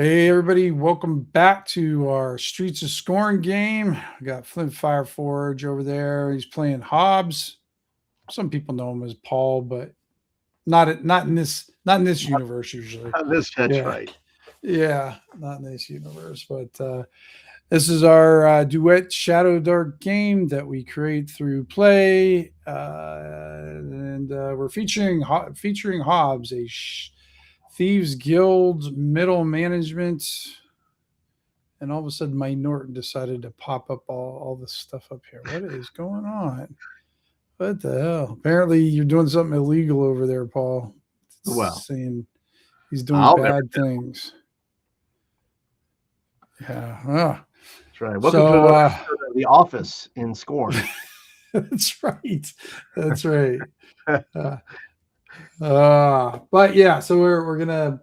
Hey everybody, welcome back to our Streets of Scorn game. We got Flint Fireforge over there. He's playing Hobbs. Some people know him as Paul, but not in this universe usually. That's Yeah. right. Yeah, not in this universe. But this is our duet Shadowdark game that we create through play, and we're featuring Hobbs, a thieves guild middle management. And all of a sudden, my Norton decided to pop up all this stuff up here. What is going on? What the hell? Apparently, you're doing something illegal over there, Paul. Well, It's saying he's doing I'll never. bad things. Yeah. Ah. That's right. Welcome to So another episode of The Office in Scorn. that's right. That's right. Uh, but yeah, so we're gonna.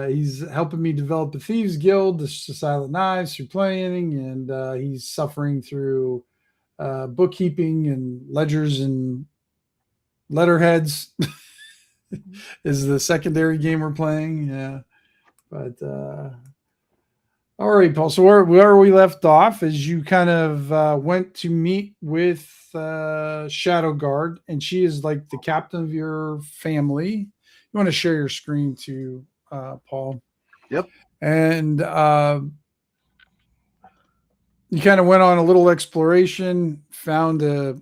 He's helping me develop the Thieves Guild, the Silent Knives through playing, and he's suffering through bookkeeping and ledgers and letterheads. Is the secondary game we're playing. Yeah, but all right, Paul. So where we left off is you kind of went to meet with Shadow Guard, and she is like the captain of your family. You want to share your screen to Paul? Yep. And you kind of went on a little exploration, found you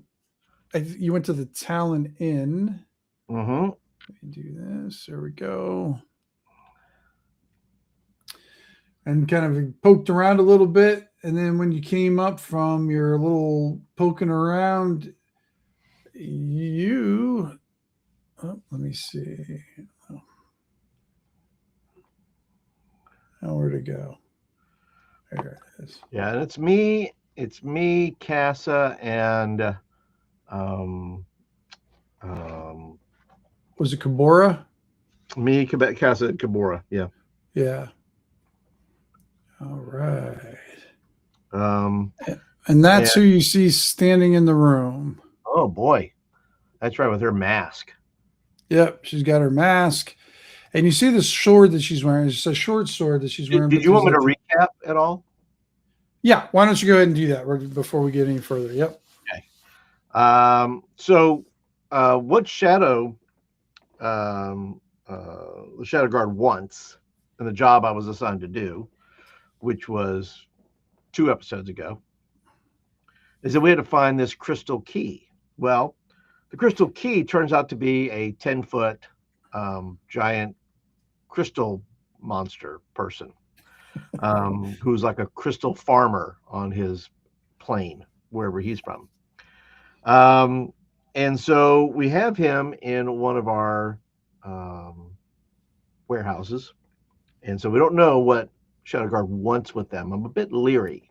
went to the Talon Inn. Mm-hmm. Let me do this. There we go. And kind of poked around a little bit. And then when you came up from your little poking around, let me see. Where'd it go? There it is. Yeah, and it's me. It's me, Casa, and Was it Kabora? me, Casa, and Kabora. Yeah. Yeah. All right. Um, And that's and who you see standing in the room. oh boy, that's right with her mask. Yep, she's got her mask. And you see the sword that she's wearing. It's a short sword that she's wearing. Did you want me to recap at all? Yeah, why don't you go ahead and do that before we get any further? Yep. Okay. So what Shadow, the Shadow Guard wants, and the job I was assigned to do, which was 2 episodes ago, is that we had to find this crystal key. Well, the crystal key turns out to be a 10-foot giant crystal monster person who's like a crystal farmer on his plane, wherever he's from. And so we have him in one of our warehouses. And so we don't know what Shadow Guard wants with them. I'm a bit leery.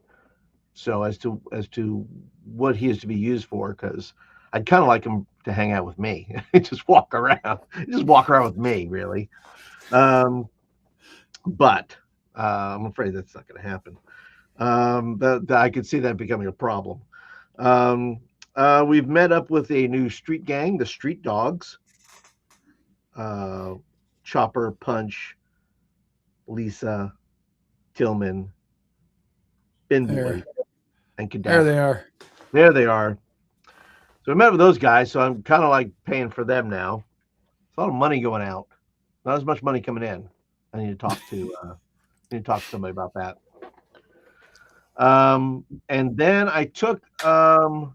So as to what he is to be used for, because I'd kind of like him to hang out with me, just walk around with me, really. But I'm afraid that's not going to happen. That I could see that becoming a problem. We've met up with a new street gang, the Street Dogs. Chopper, Punch, Lisa, Tillman, Ben Boy, and Gaddafi. There they are. There they are. So we met with those guys, so I'm kind of like paying for them now. It's a lot of money going out. Not as much money coming in. I need to talk to somebody about that. And then I took my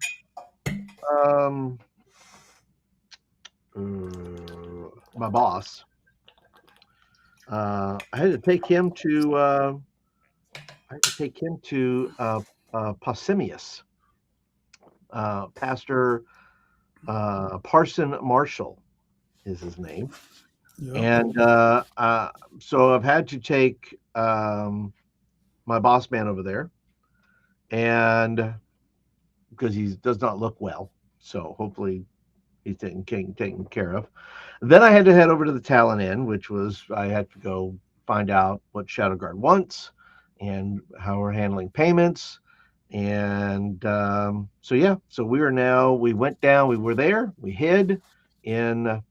boss. I had to take him to Pausanias, Pastor Parson Marshall is his name. Yep. And so I've had to take my boss man over there, and because he does not look well, so hopefully he's taken care of. Then I had to head over to the Talon Inn, which was I had to go find out what Shadow Guard wants and how we're handling payments. And so we went down, we were there, we hid in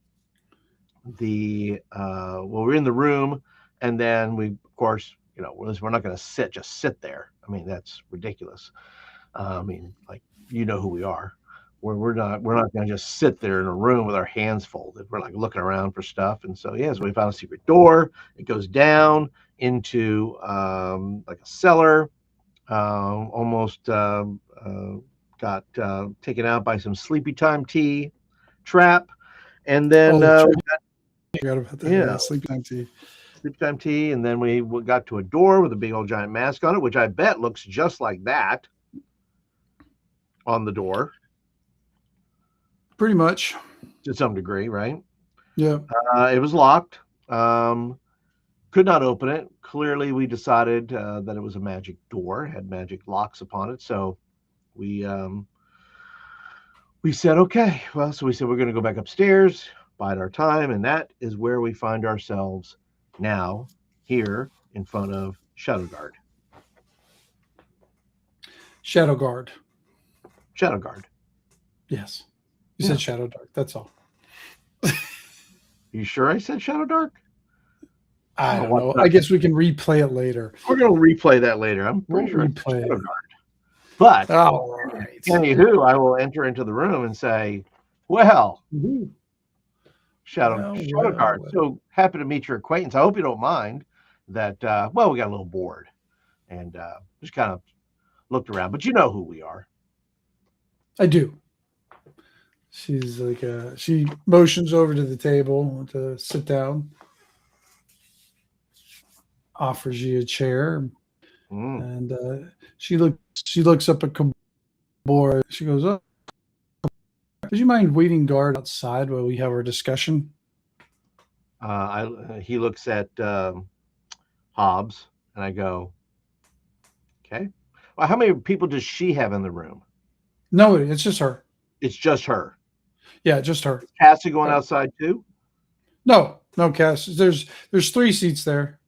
we're in the room And then we, of course, we're not going to just sit there. I mean, that's ridiculous. I mean, like, you know who we are. We're not going to just sit there in a room with our hands folded. We're like looking around for stuff. And so, so we found a secret door. It goes down into like a cellar. Almost got taken out by some sleepy time tea trap. And then, Oh, that's right. I forgot about that. yeah, Yeah, sleep time tea. sleepy time tea. And then we got to a door with a big old giant mask on it, which I bet looks just like that on the door. Pretty much. To some degree, right? Yeah. It was locked. Could not open it. Clearly, we decided that it was a magic door, had magic locks upon it. So we said, okay. Well, so we said we're going to go back upstairs, bide our time, and that is where we find ourselves now, here in front of Shadowguard. Shadowguard. Shadowguard. Yes. You said Shadowdark. That's all. You sure I said Shadowdark? I don't know. I guess we can replay it later. We're going to replay that later. I'm pretty sure it's Shadowguard. But anywho, I will enter into the room and say, well, Shadowguard. So happy to meet your acquaintance. I hope you don't mind that, we got a little bored and just kind of looked around. But you know who we are. I do. She's like, she motions over to the table to sit down, offers you a chair, and she looks up at Kabor. She goes, "Oh, would you mind waiting guard outside while we have our discussion?" He looks at Hobbs, and I go, "Okay. Well, how many people does she have in the room?" No, it's just her. It's just her. Yeah, just her. Is Cassie going outside too? No, Cass. There's 3 seats there.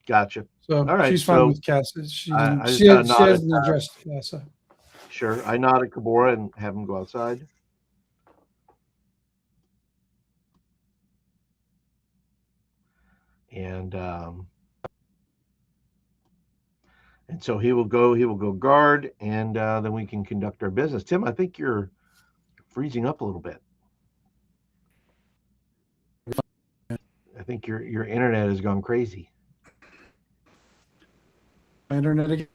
Gotcha. So all right, she's fine with Cass. She hasn't addressed Cass. Sure. I nod at Kabora and have him go outside. And so he will go guard, and then we can conduct our business. Tim, I think you're freezing up a little bit. I think your internet has gone crazy. My internet again?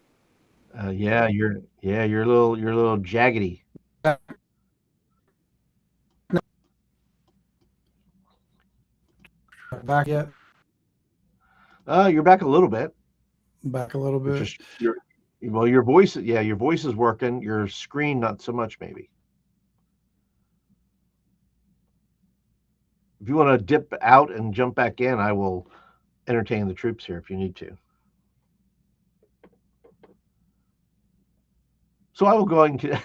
Yeah, you're a little jaggedy. Back yet? You're back a little bit. Back a little bit. Your voice, your voice is working. Your screen, not so much, maybe. If you want to dip out and jump back in, I will entertain the troops here if you need to. So I will go and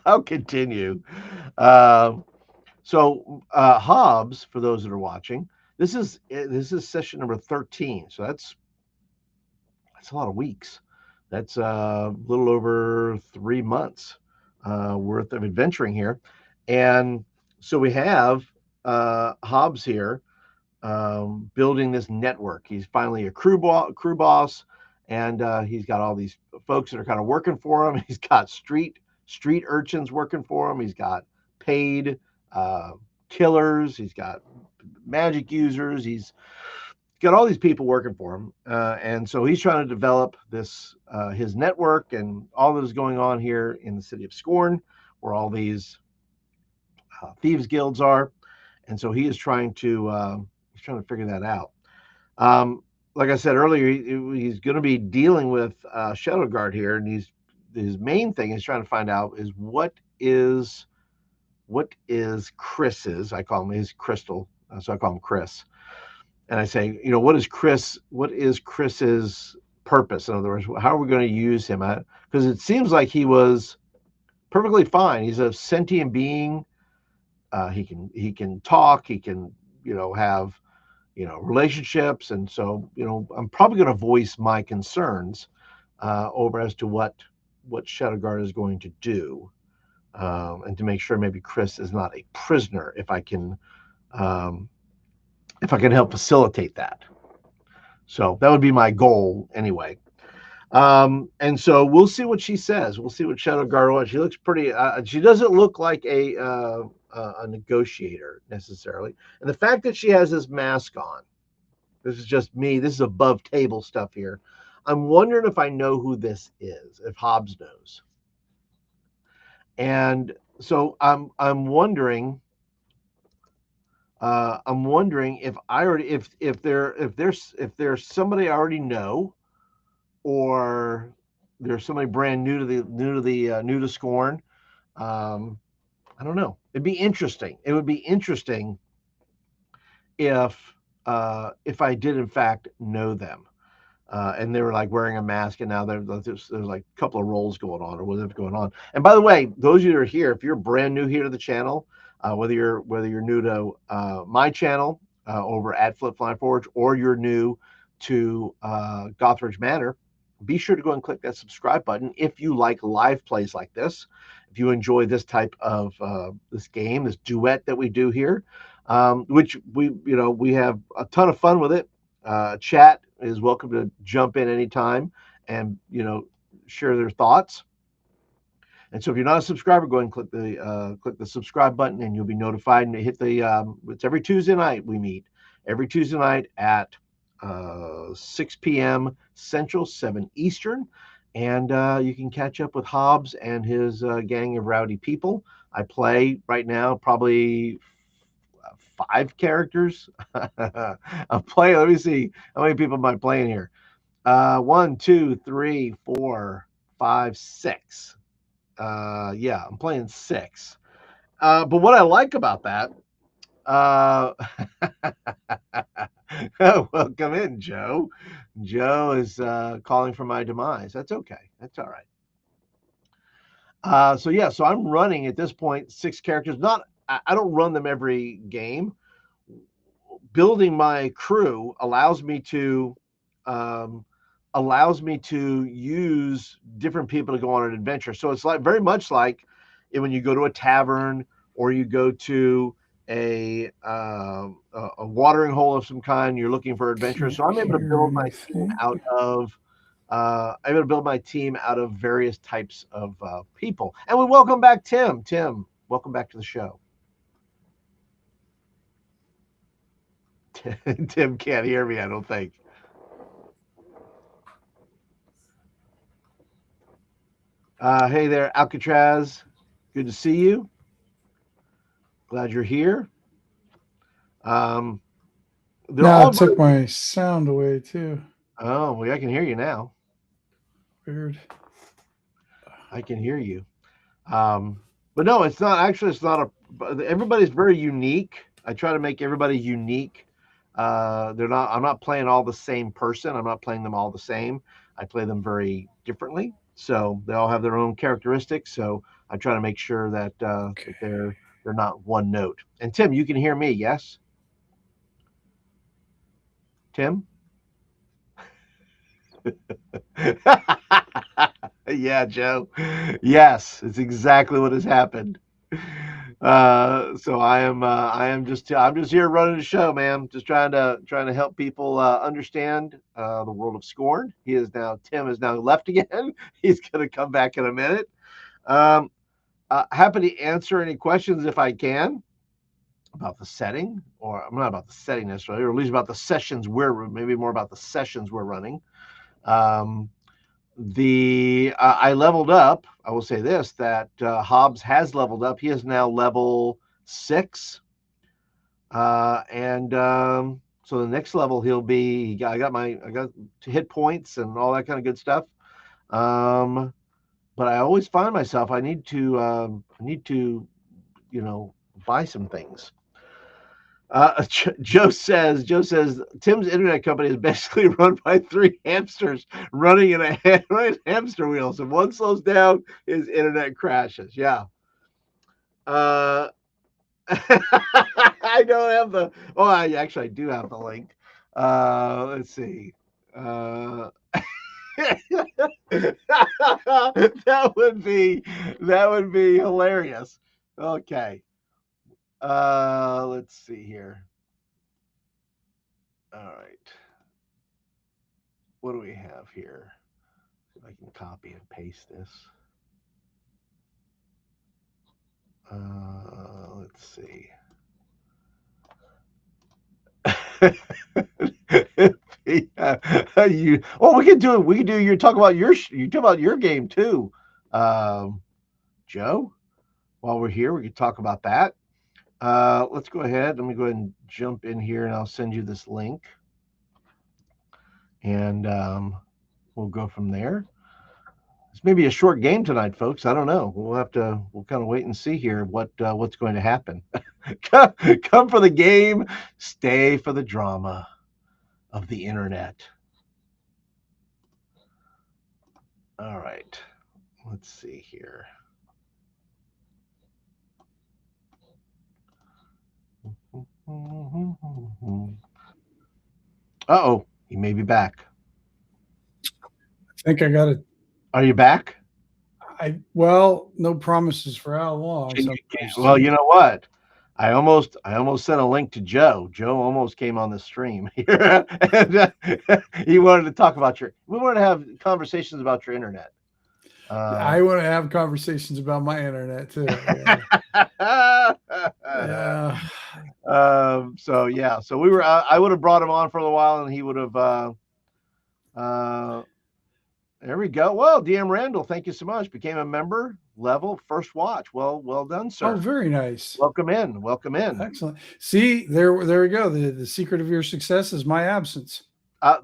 I'll continue. So Hobbs, for those that are watching, this is session number 13. So that's a lot of weeks. That's a little over 3 months worth of adventuring here. And so we have Hobbs here building this network. He's finally a crew boss, and he's got all these folks that are kind of working for him. He's got street urchins working for him. He's got paid killers. He's got magic users. He's got all these people working for him, and so he's trying to develop this his network and all that is going on here in the city of Scorn, where all these thieves guilds are, and so he is trying to figure that out. Like I said earlier, he's going to be dealing with Shadowguard here, and his main thing is trying to find out is what is Chris's. I call him his Crystal, so I call him Chris. And I say, what is Chris's purpose? In other words, how are we going to use him? Because it seems like he was perfectly fine. He's a sentient being. He can talk. He can, have, relationships. And so, I'm probably going to voice my concerns over as to what Shadowguard is going to do, and to make sure maybe Chris is not a prisoner if I can help facilitate that. So that would be my goal anyway. And so we'll see what she says. We'll see what Shadowdark Duet. She looks pretty. She doesn't look like a negotiator necessarily. And the fact that she has this mask on, this is just me. This is above table stuff here. I'm wondering if I know who this is. If Hobbs knows. And so I'm wondering. I'm wondering if I already if there's somebody I already know, or there's somebody brand new to Scorn. Um, I don't know. It'd be interesting. It would be interesting if I did in fact know them. And they were like wearing a mask, and now there's like a couple of roles going on, or whatever's going on. And by the way, those of you that are here, if you're brand new here to the channel, whether you're new to my channel over at Flint Fireforge, or you're new to Gothridge Manor, be sure to go and click that subscribe button if you like live plays like this. If you enjoy this type of this game, this duet that we do here, which we have a ton of fun with it. Chat is welcome to jump in anytime and share their thoughts. And so if you're not a subscriber, go ahead and click the subscribe button, and you'll be notified. And hit the it's every Tuesday night we meet. Every Tuesday night at 6 p.m. Central, 7 Eastern. And you can catch up with Hobbs and his gang of rowdy people. I play right now probably 5 characters. I'm playing. Let me see how many people am I playing here. 1, 2, 3, 4, 5, 6. Yeah, I'm playing 6. But what I like about that, welcome in, Joe. Joe is calling for my demise. That's okay. That's all right. So I'm running at this point 6 characters. I don't run them every game. Building my crew allows me to use different people to go on an adventure. So it's like very much like when you go to a tavern, or you go to a watering hole of some kind. You're looking for adventure. So I'm able to build my team out of various types of people. And we welcome back Tim. Tim, welcome back to the show. Tim can't hear me, I don't think. Hey there, Alcatraz. Good to see you. Glad you're here. Now it took my sound away too. Oh, well, I can hear you now. Weird. I can hear you. But no, it's not. Actually, it's not everybody's very unique. I try to make everybody unique. I'm not playing all the same person. I'm not playing them all the same. I play them very differently. So they all have their own characteristics. So I try to make sure that that they're not one note. And Tim, you can hear me, yes? Tim? Yeah, Joe. Yes, it's exactly what has happened. So I'm just here running the show, man. Just trying to help people understand the world of Scorn. Tim is now left again. He's gonna come back in a minute. Happy to answer any questions if I can about the setting, or I'm not about the setting necessarily, or at least about the sessions maybe more about the sessions we're running. I leveled up. I will say this, that Hobbs has leveled up. He is now level 6. So the next level I got hit points and all that kind of good stuff. But I always find myself I need to buy some things. Joe says Tim's internet company is basically run by 3 hamsters running in a hamster wheels. If one slows down, his internet crashes. Yeah. I don't have the. Oh, I do have the link. Let's see. That would be hilarious. Okay. Let's see here. All right. what do we have here? See if I can copy and paste this. Let's see. We could do it. We could do. You talk about your game too, Joe. While we're here, we could talk about that. Let's go ahead. Let me go ahead and jump in here, and I'll send you this link, and we'll go from there. It's maybe a short game tonight, folks. I don't know. We'll kind of wait and see here what's going to happen. Come for the game, stay for the drama of the internet. All right. Let's see here. Uh-oh, you may be back. I think I got it. Are you back? Well, no promises for how long. Well, you know what? I almost sent a link to Joe. Joe almost came on the stream here, and he wanted to talk about we wanted to have conversations about your internet. I want to have conversations about my internet too. Yeah. So we were. I would have brought him on for a while, and he would have. There we go. Well, DM Randall, thank you so much. Became a member level first watch. Well done, sir. Oh, very nice. Welcome in. Excellent. See, there we go. The secret of your success is my absence.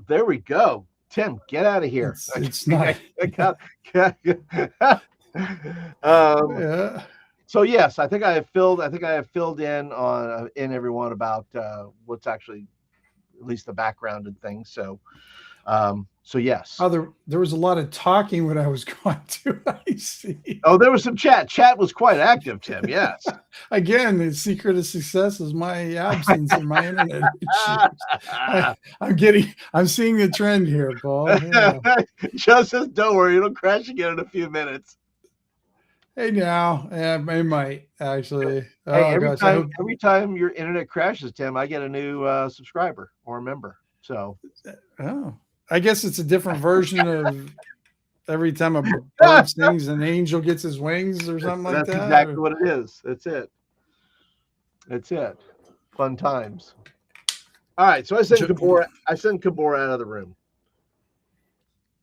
There we go. Tim, get out of here. It's not. Yeah. So yes, I think I have filled in everyone about what's actually at least the background and things. So yes. Oh, there was a lot of talking when I was going to. I see. Oh, there was some chat. Chat was quite active, Tim. Yes. Again, the secret of success is my absence in my internet. I'm seeing the trend here, Paul. Yeah. Just don't worry, it'll crash again in a few minutes. Hey, now, it might actually. Hey, every time your internet crashes, Tim, I get a new subscriber or member. So, I guess it's a different version of every time a bird sings, an angel gets his wings or something like that. That's exactly what it is. That's it. Fun times. All right, so I sent Kabor out of the room.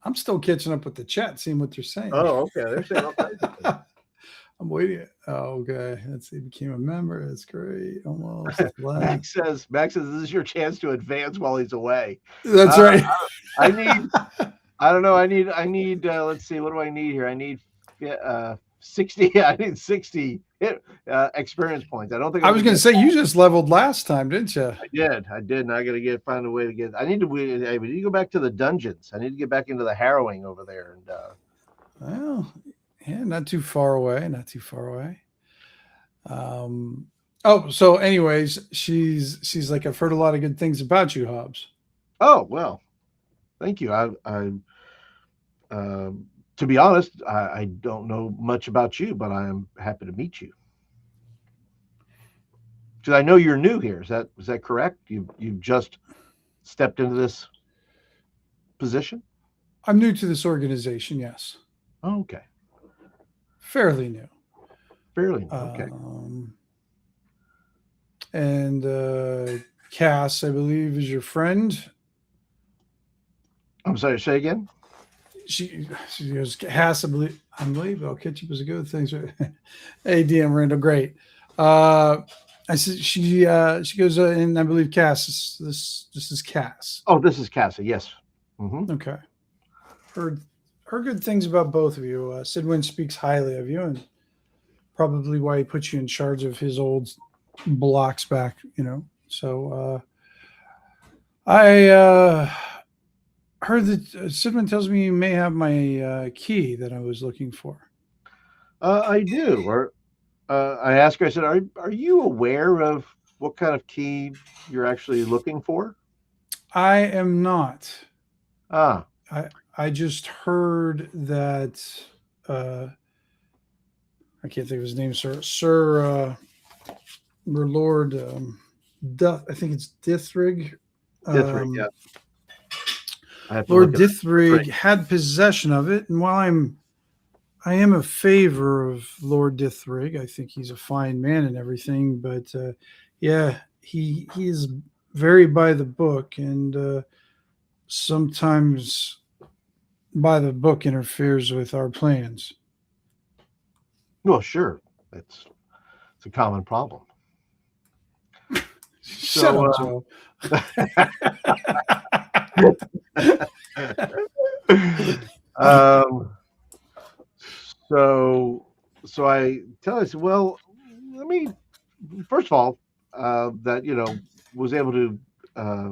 I'm still catching up with the chat, seeing what they're saying. Oh, okay. They're saying all kinds of things. I'm waiting. Oh, okay. Let's see. Became a member. That's great. Almost. Max says this is your chance to advance while he's away. That's right. I need. Let's see. What do I need here? I need 60. I need 60 experience points. I don't think. I was going to say you just leveled last time, didn't you? I did. And I got to find a way to get. We need to go back to the dungeons. I need to get back into the harrowing over there. And well. Yeah, not too far away. So anyways, she's like, I've heard a lot of good things about you, Hobbs. Oh, well, thank you. To be honest, I don't know much about you, but I am happy to meet you. Because I know you're new here. Is that correct? You've just stepped into this position? I'm new to this organization, yes. Oh, okay. Fairly new. Okay. And Cass, I believe, is your friend. I'm sorry, say again? She goes, Cass, I believe I'll catch up as a good thing. Hey, DM Randall, great. I said she goes, and I believe Cass, this is Cass. Oh, this is Cass, yes. Mm-hmm. Okay. Heard good things about both of you. Sidwin speaks highly of you, and probably why he put you in charge of his old blocks back, So I heard that Sidwin tells me you may have my key that I was looking for. I do. Or I asked her, I said, are you aware of what kind of key you're actually looking for? I am not. I just heard that I can't think of his name, Sir Lord I think it's Dithrig. Dithrig, yeah. I have to look Lord it up. Great. Dithrig had possession of it, and while I am a favor of Lord Dithrig, I think he's a fine man and everything, but yeah, he is very by the book, and sometimes by the book interferes with our plans. Well, sure. It's a common problem. Shut So, up, Joe. um, so, so I tell us, well, let me first of all, that was able to. Uh,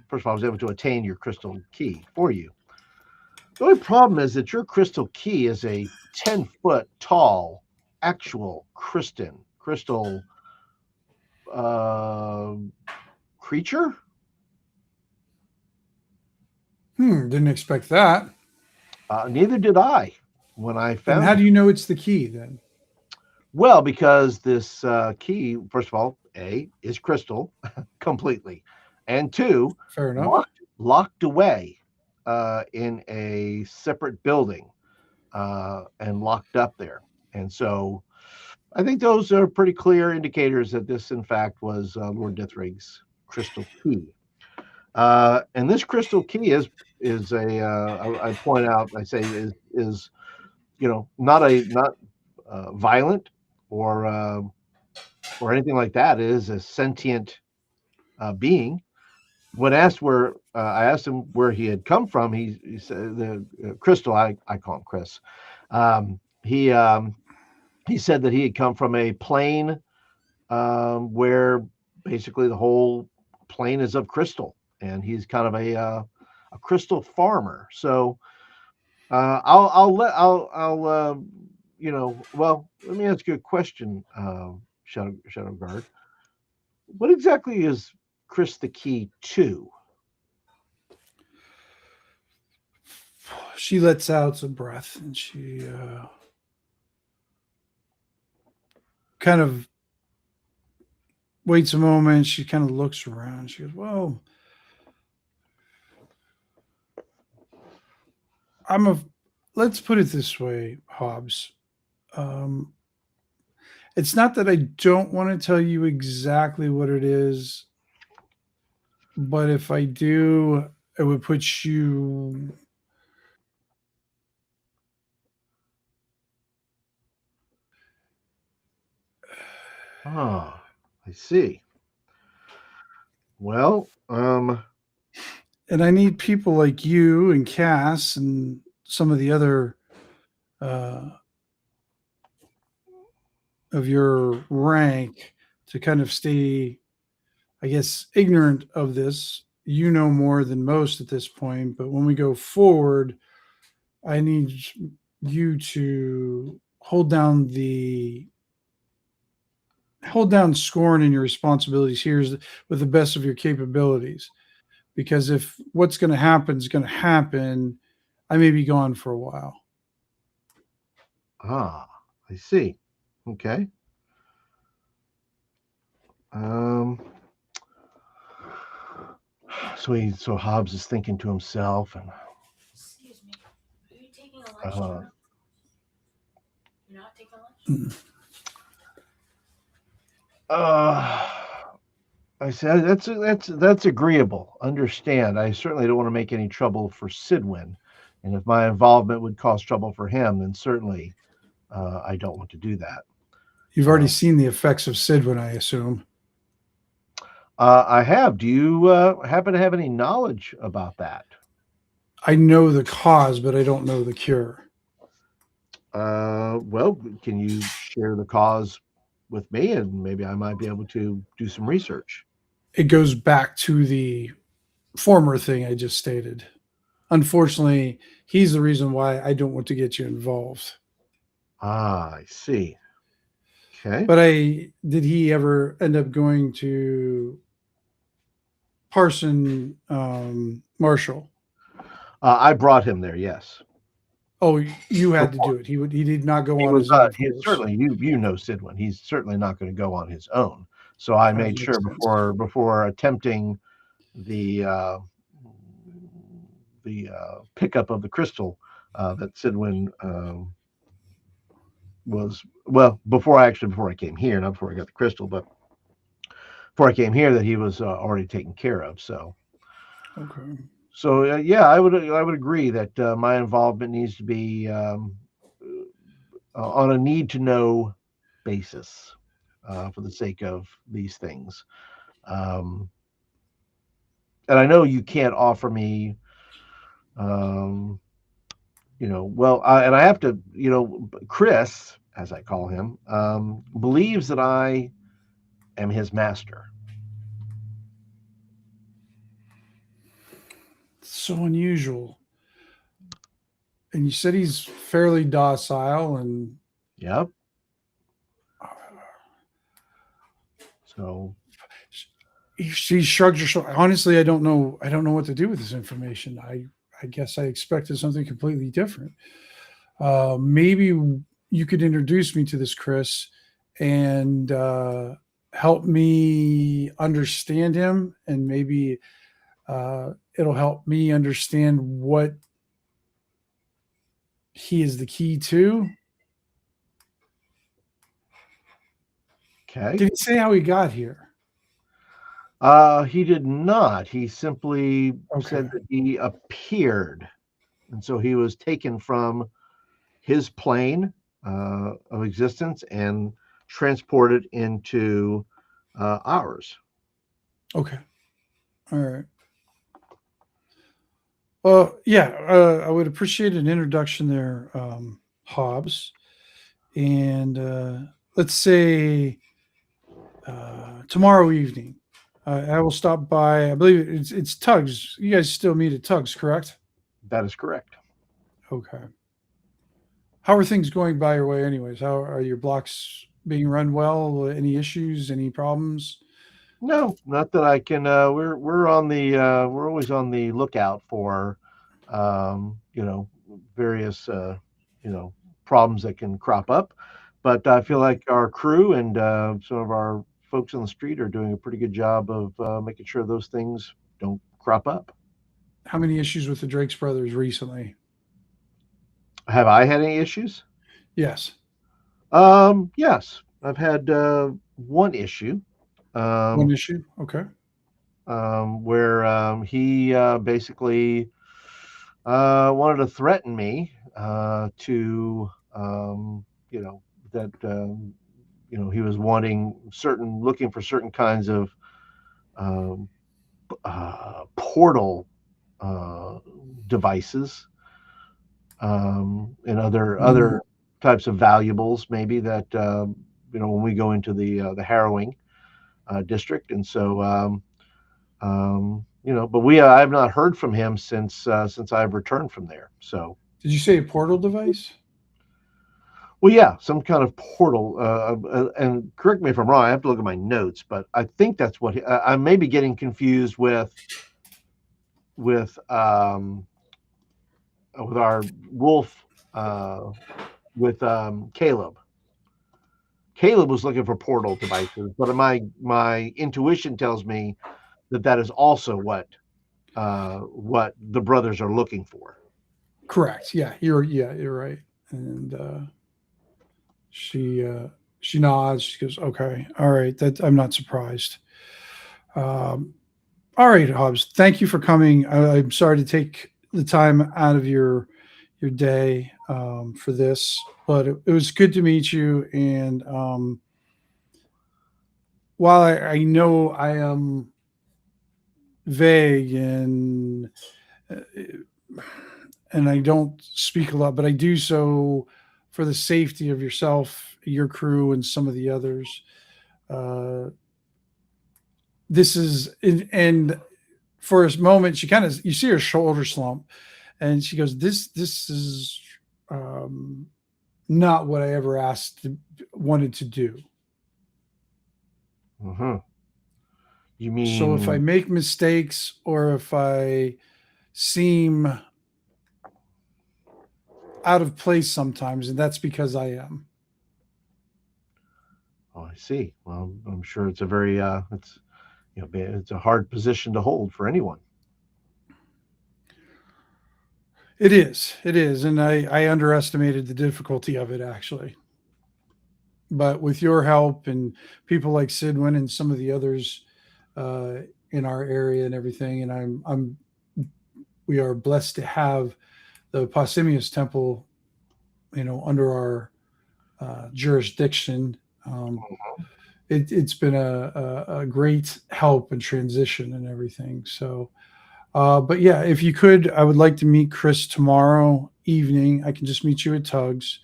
First of all, I was able to attain your crystal key for you. The only problem is that your crystal key is a 10-foot tall actual crystal uh, creature. Didn't expect that. Neither did I when I And found how it. do you know it's the key then? Well, because this key, first of all, A, is crystal completely, and two, Fair enough. locked away in a separate building and locked up there. And so I think those are pretty clear indicators that this, in fact, was Lord Dithrig's crystal key. And this crystal key is a I point out, I say is not violent or or anything like that. It is a sentient being. When asked I asked him where he had come from, he said the crystal. I call him Chris. Um, he um, he said that he had come from a plane where basically the whole plane is of crystal, and he's kind of a crystal farmer. So well, let me ask you a question, Shadow Guard. What exactly is Chris the key to? She lets out some breath and she kind of waits a moment. She kind of looks around. She goes, "Well, I'm a. Let's put it this way, Hobbs. Um, it's not that I don't want to tell you exactly what it is, but if I do, it would put you." Ah, I see. Well, And I need people like you and Cass and some of the other uh, of your rank to kind of stay, I guess, ignorant of this. You know more than most at this point, but when we go forward, I need you to hold down Scorn and your responsibilities here with the best of your capabilities. Because if what's going to happen is going to happen, I may be gone for a while. I see. Okay. Um, so Hobbs is thinking to himself, and Excuse me. Are you taking a lunch? uh, You're not taking a lunch? uh, I said that's agreeable. Understand. I certainly don't want to make any trouble for Sidwin, and if my involvement would cause trouble for him, then certainly I don't want to do that. You've already seen the effects of Sidwin, I assume. I have. Do you happen to have any knowledge about that? I know the cause, but I don't know the cure. Well, can you share the cause with me, and maybe I might be able to do some research? It goes back to the former thing I just stated. Unfortunately, he's the reason why I don't want to get you involved. I see. Okay. But did he ever end up going to Parson Marshall? I brought him there. Yes. Oh, you had to do it. He did not go on his own. Certainly you know Sidwin. He's certainly not going to go on his own. So I made sure Sense. before attempting the pickup of the crystal that Sidwin was, well, before I came here, not before I got the crystal, but before I came here, that he was already taken care of. So Okay. Yeah, I would agree that my involvement needs to be on a need to know basis for the sake of these things. Um, and I know you can't offer me, um, and I have to, Chris, as I call him, believes that I am his master. So unusual. And you said he's fairly docile and Yep. So she shrugged her shoulders. Honestly, I don't know. I don't know what to do with this information. I guess I expected something completely different. Maybe you could introduce me to this Chris and help me understand him, and maybe it'll help me understand what he is the key to. okay. Did he say how he got here? He did not. He simply Okay. said that he appeared, and so he was taken from his plane of existence and transported into ours. Okay. All right. Yeah, I would appreciate an introduction there, Hobbs. And let's say tomorrow evening, I will stop by. I believe it's Tugs. You guys still meet at Tugs, correct? That is correct. Okay. How are things going by your way, anyways? How are your blocks being run well? Any issues? Any problems? No, not that I can. We're on the we're always on the lookout for various problems that can crop up. But I feel like our crew and some of our folks on the street are doing a pretty good job of making sure those things don't crop up. How many issues with the Drake's brothers recently? Have I had any issues? Yes. Yes, I've had one issue. One Um, issue. Okay. where he basically wanted to threaten me to, that, he was looking for certain kinds of um, portal uh, devices and other types of valuables, maybe that, when we go into the harrowing district. And so, but I have not heard from him since I've returned from there. So, Did you say a portal device? well, yeah, some kind of portal. And correct me if I'm wrong. I have to look at my notes, but I think that's what I may be getting confused with our wolf with Caleb. Caleb was looking for portal devices, but my intuition tells me that is also what the brothers are looking for. Correct. You're right. And she nods. She goes, "Okay, all right. That I'm not surprised." Um, all right, Hobbs. Thank you for coming. I'm sorry to take the time out of your day for this, but it was good to meet you. And while I know I am vague uh, and I don't speak a lot, but I do so for the safety of yourself, your crew, and some of the others. Uh, this is, and for a moment, you see her shoulder slump, and she goes, "This is um, not what I ever wanted to do. Mm-hmm. You So if I mean, make mistakes or if I seem out of place sometimes, and that's because I am." oh, I see. Well, I'm sure it's a very it's a hard position to hold for anyone. It is, and I underestimated the difficulty of it actually. But with your help and people like Sidwin and some of the others uh, in our area and everything, and we are blessed to have the Pausemius Temple, under our jurisdiction. It's been a great help and transition and everything. So, but yeah, if you could, I would like to meet Chris tomorrow evening. I can just meet you at Tugs,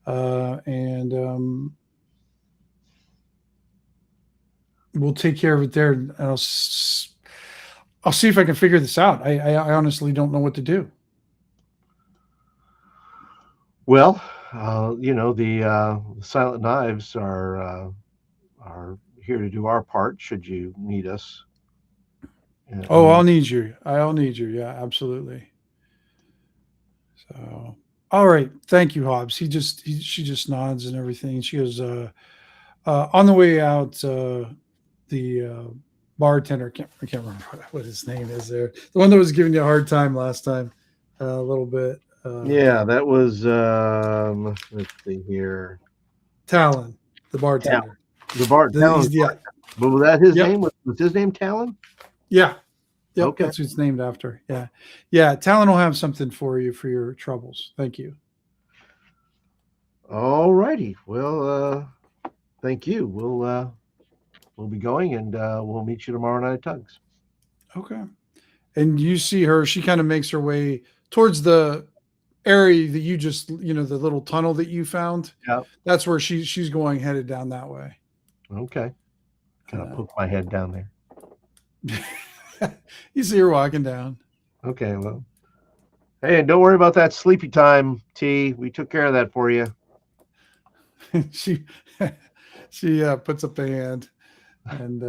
and we'll take care of it there. And I'll see if I can figure this out. I honestly don't know what to do. Well, the Silent Knives are here to do our part. Should you need us? Yeah, Oh, I'll need you. I'll need you. Yeah, absolutely. So, all right. Thank you, Hobbs. She just nods and everything. She goes, on the way out, the bartender, I can't remember what his name is there. The one that was giving you a hard time last time, a little bit. yeah, that was let's see here. Talon, the bartender. The bar Talon. Yeah. But was that his Yep. name? Was his name Talon? Yeah. Yep, Okay. that's what it's named after. Yeah. Yeah. Talon will have something for you for your troubles. Thank you. All righty. Well, thank you. We'll be going, and we'll meet you tomorrow night at Tugs. Okay. And you see her, she kind of makes her way towards the area that you just, the little tunnel that you found. Yeah. That's where she's going, headed down that way. Okay. Kind of poke my head down there. You see her walking down. Okay, well. Hey, and don't worry about that sleepy time, T. We took care of that for you. she puts up a hand and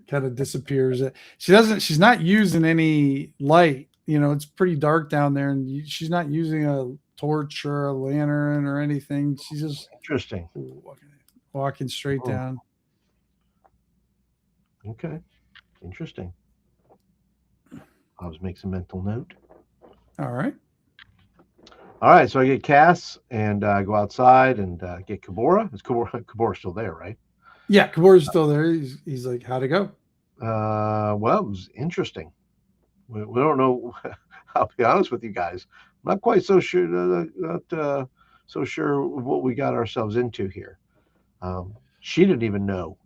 kind of disappears. She's not using any light. It's pretty dark down there, and she's not using a torch or a lantern or anything. She's just Interesting. walking straight down. Okay. Interesting. Hobbs makes a mental note. All right. All right, so I get Cass and go outside and get Kabora. Is Kabora still there, right? Yeah, Kabor's still there. He's like, how'd it go? Well, it was interesting. We don't know. I'll be honest with you guys. I'm not quite so sure. Not so sure what we got ourselves into here. She didn't even know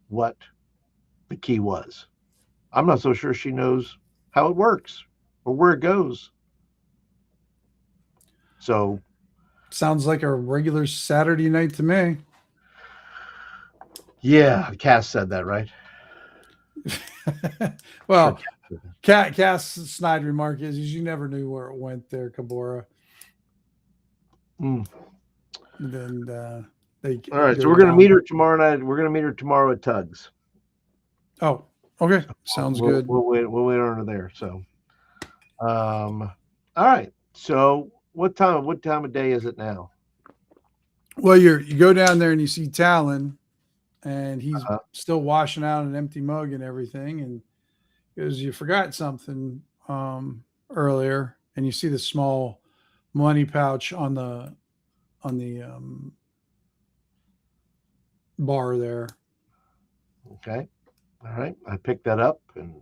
what the key was. I'm not so sure she knows how it works or where it goes. So, sounds like a regular Saturday night to me. Yeah, Cass said that, right? Well, Cass' snide remark is you never knew where it went there, Kabora. Mm. And then all right, so we're going to meet her tomorrow night. We're going to meet her tomorrow at Tugs. Oh, okay. Sounds good. We'll wait on her there. So, all right. So what time of day is it now? Well, you go down there and you see Talon, and he's still washing out an empty mug and everything, and because you forgot something earlier, and you see the small money pouch on the bar there. Okay. All right. I picked that up, and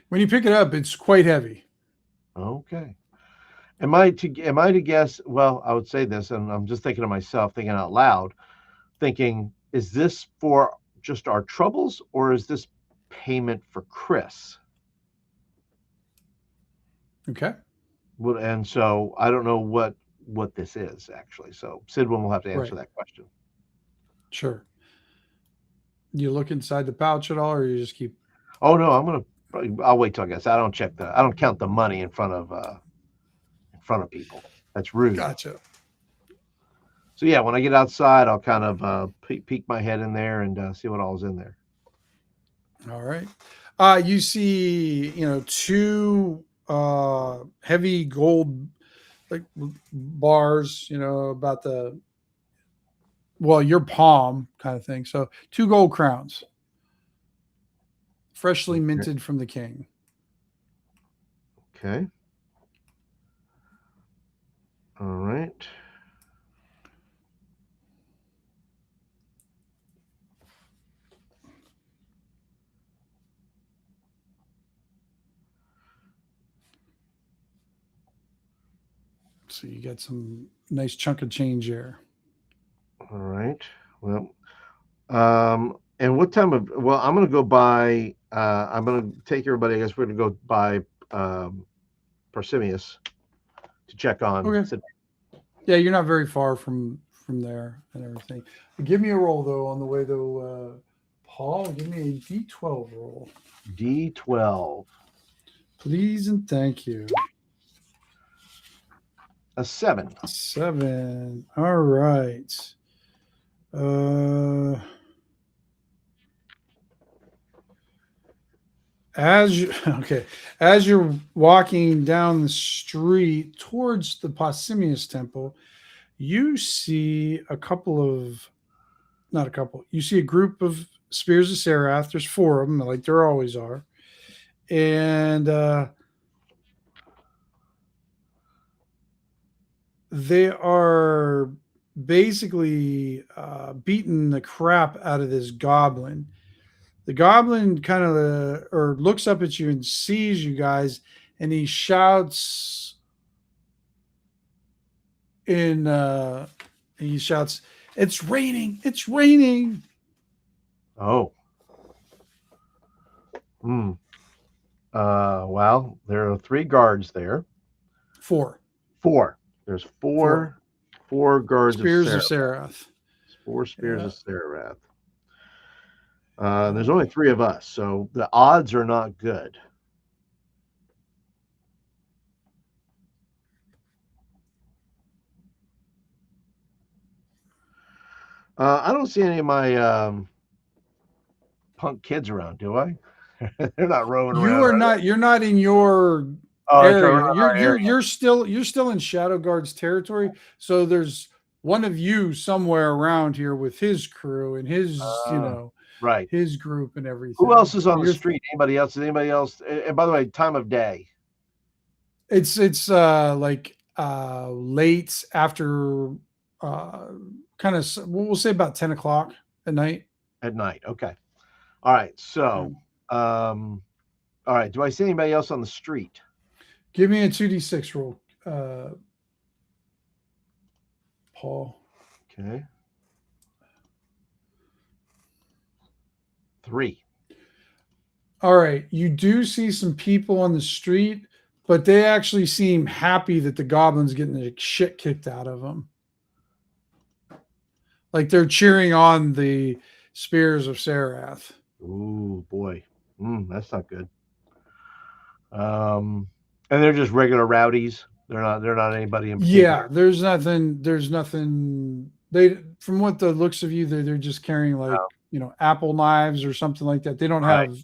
when you pick it up, it's quite heavy. Okay. Am I to guess? Well, I would say this, and I'm just thinking to myself, thinking out loud, thinking, is this for just our troubles, or is this payment for Chris? Okay. Well, and so I don't know what this is actually. So Sidwin will have to answer that question. Sure. You look inside the pouch at all, or you just keep? Oh no, I'll wait till I guess. I don't count the money in front of people. That's rude. Gotcha. So yeah, when I get outside, I'll kind of peek my head in there and see what all's in there. All right. You see, two heavy gold like bars, about your palm kind of thing. So 2 gold crowns, freshly minted from the king. Okay. All right. So you got some nice chunk of change there. All right. Well, and what time of? Well, I'm gonna go by. I'm gonna take everybody. I guess we're gonna go by Parsimius to check on. Okay. Yeah, you're not very far from there and everything. Give me a roll though on the way though. Paul, give me a D12 roll, D12. please and thank you. A 7. 7. All right. As you're walking down the street towards the Pausanias temple, you see you see a group of spears of Serath. There's 4 of them, like there always are. And they are basically beating the crap out of this goblin. The goblin kind of or looks up at you and sees you guys, and he shouts "It's raining! It's raining!" Oh. Well, there are 3 guards there. 4. 4. There's 4 guards spears of of Serath. 4 spears of Serath. There's only 3 of us, so the odds are not good. I don't see any of my punk kids around, do I? They're not roaming around. You are not. You're not in your area. You're still in Shadowguard's territory. So there's one of you somewhere around here with his crew and his right, his group and everything. Who else is on the street? Anybody else? Anybody else? And by the way, time of day. It's like late after kind of, we'll say about 10 o'clock at night. At night, okay. All right. So, all right. Do I see anybody else on the street? Give me a 2d6 roll, Paul. Okay. 3. All right. You do see some people on the street, but they actually seem happy that the goblin's getting the shit kicked out of them. Like they're cheering on the spears of Serath. Ooh, boy. That's not good. And they're just regular rowdies. They're not anybody in particular. Yeah, there's nothing. They, from what the looks of you, they're just carrying like, apple knives or something like that. They don't have,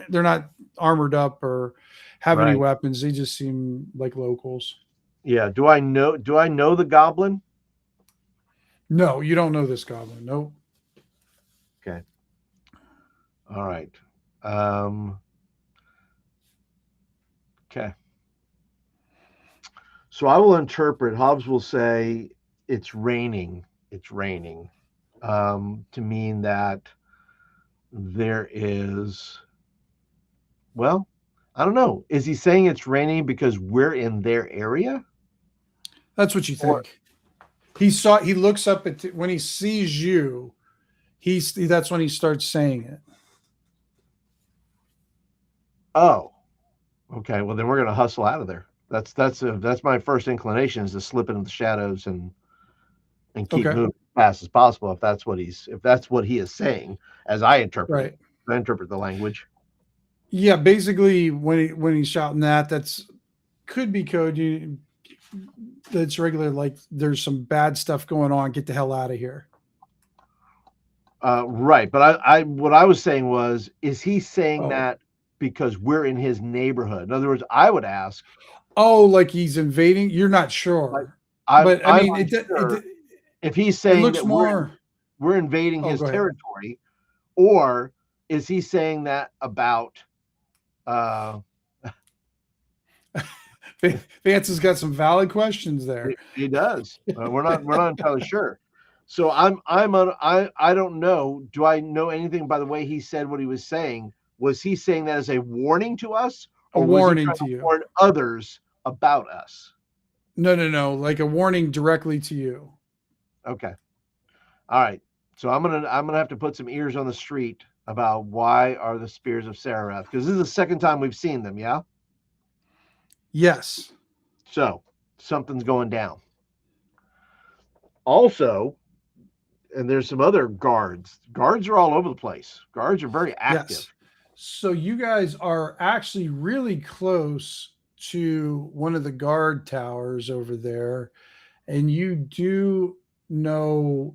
they're not armored up or have any weapons. They just seem like locals. Yeah. Do I know the goblin? No, you don't know this goblin. Nope. Okay. All right. Okay. So I will interpret. Hobbs will say it's raining. It's raining, to mean that there is. Well, I don't know. Is he saying it's raining because we're in their area? That's what you think. He looks up at when he sees you. That's when he starts saying it. Oh, okay. Well, then we're gonna hustle out of there. That's my first inclination, is to slip into the shadows and keep moving as fast as possible. If that's what he is saying, as I interpret it. I interpret the language. Yeah, basically when he's shouting that's could be code. That's regular. Like there's some bad stuff going on. Get the hell out of here. Right, but I what I was saying was, is he saying that because we're in his neighborhood? In other words, I would ask. Oh, like he's invading? You're not sure. But I mean, if he's saying that more, we're invading his territory, or is he saying that about? Vance has got some valid questions there. He does. We're not entirely sure. So I don't know. Do I know anything by the way he said what he was saying? Was he saying that as a warning to us, A or was he warning trying to you. warn others about us? No. Like a warning directly to you. Okay. All right. So I'm gonna have to put some ears on the street about why are the spears of Sarath, because this is the second time we've seen them. Yeah. Yes. So something's going down. Also, and there's some other guards. Guards are all over the place. Guards are very active. Yes. So you guys are actually really close to one of the guard towers over there, and you do know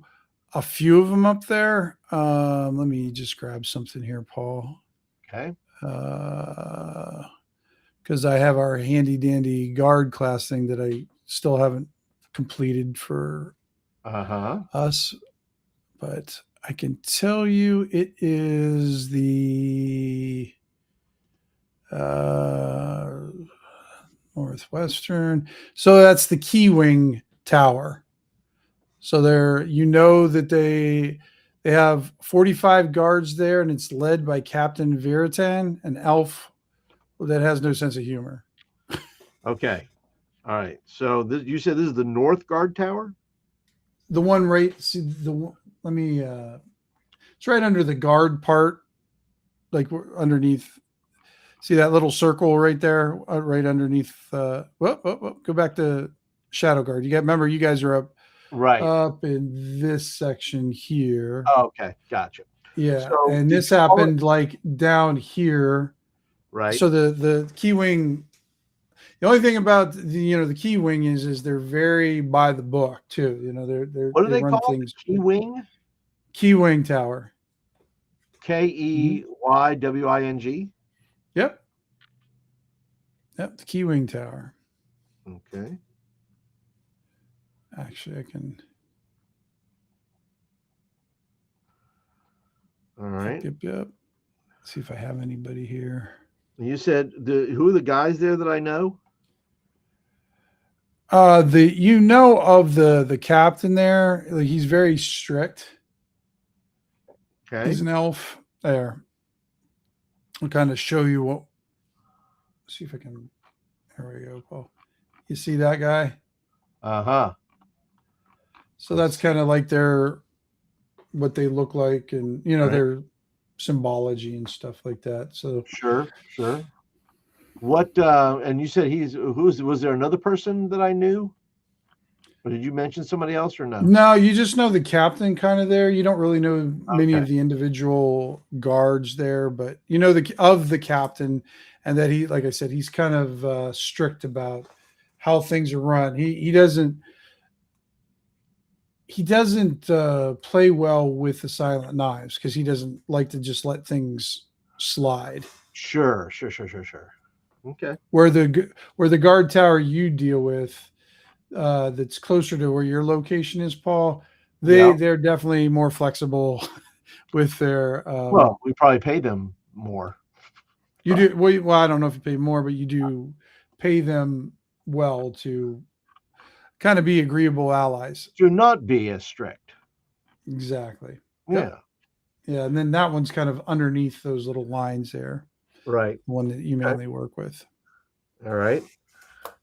a few of them up there. Let me just grab something here, Paul. Okay. Because I have our handy dandy guard class thing that I still haven't completed for us, but I can tell you it is the Northwestern. So that's the Key Wing Tower. So there, you know that they have 45 guards there, and it's led by Captain Viritan, an elf that has no sense of humor. Okay. All right. So you said this is the North Guard Tower? The one right, see let me it's right under the guard part, like underneath. See that little circle right there, right underneath. Go back to Shadow Guard. Remember, you guys are up in this section here. Oh, okay, gotcha. Yeah, so and this happened like down here. Right. So the Key Wing. The only thing about the Key Wing is they're very by the book too. They're what do they run call things. Key Wing? Key Wing Tower. Keywing. Yep. The Key Wing Tower. Okay. Actually, I can. All right. Yep. See if I have anybody here. You said who are the guys there that I know? Of the captain there. Like, he's very strict. Okay. He's an elf. There. I'll kind of show you what. See if I can. There we go, Paul. You see that guy? So that's kind of like what they look like, and their symbology and stuff like that. So sure. What and you said was there another person that I knew? Or did you mention somebody else or no? No, you just know the captain kind of there. You don't really know many of the individual guards there, but you know the captain, and that he, like I said, he's kind of strict about how things are run. He doesn't play well with the silent knives because he doesn't like to just let things slide. Sure. Okay. Where the guard tower you deal with, that's closer to where your location is, Paul, they're definitely more flexible with their. Well, we probably pay them more. You do well. I don't know if you pay more, but you do pay them well to kind of be agreeable allies. To not be as strict. Exactly. Yeah. Yeah, and then that one's kind of underneath those little lines there. Right. The one that you mainly work with. All right.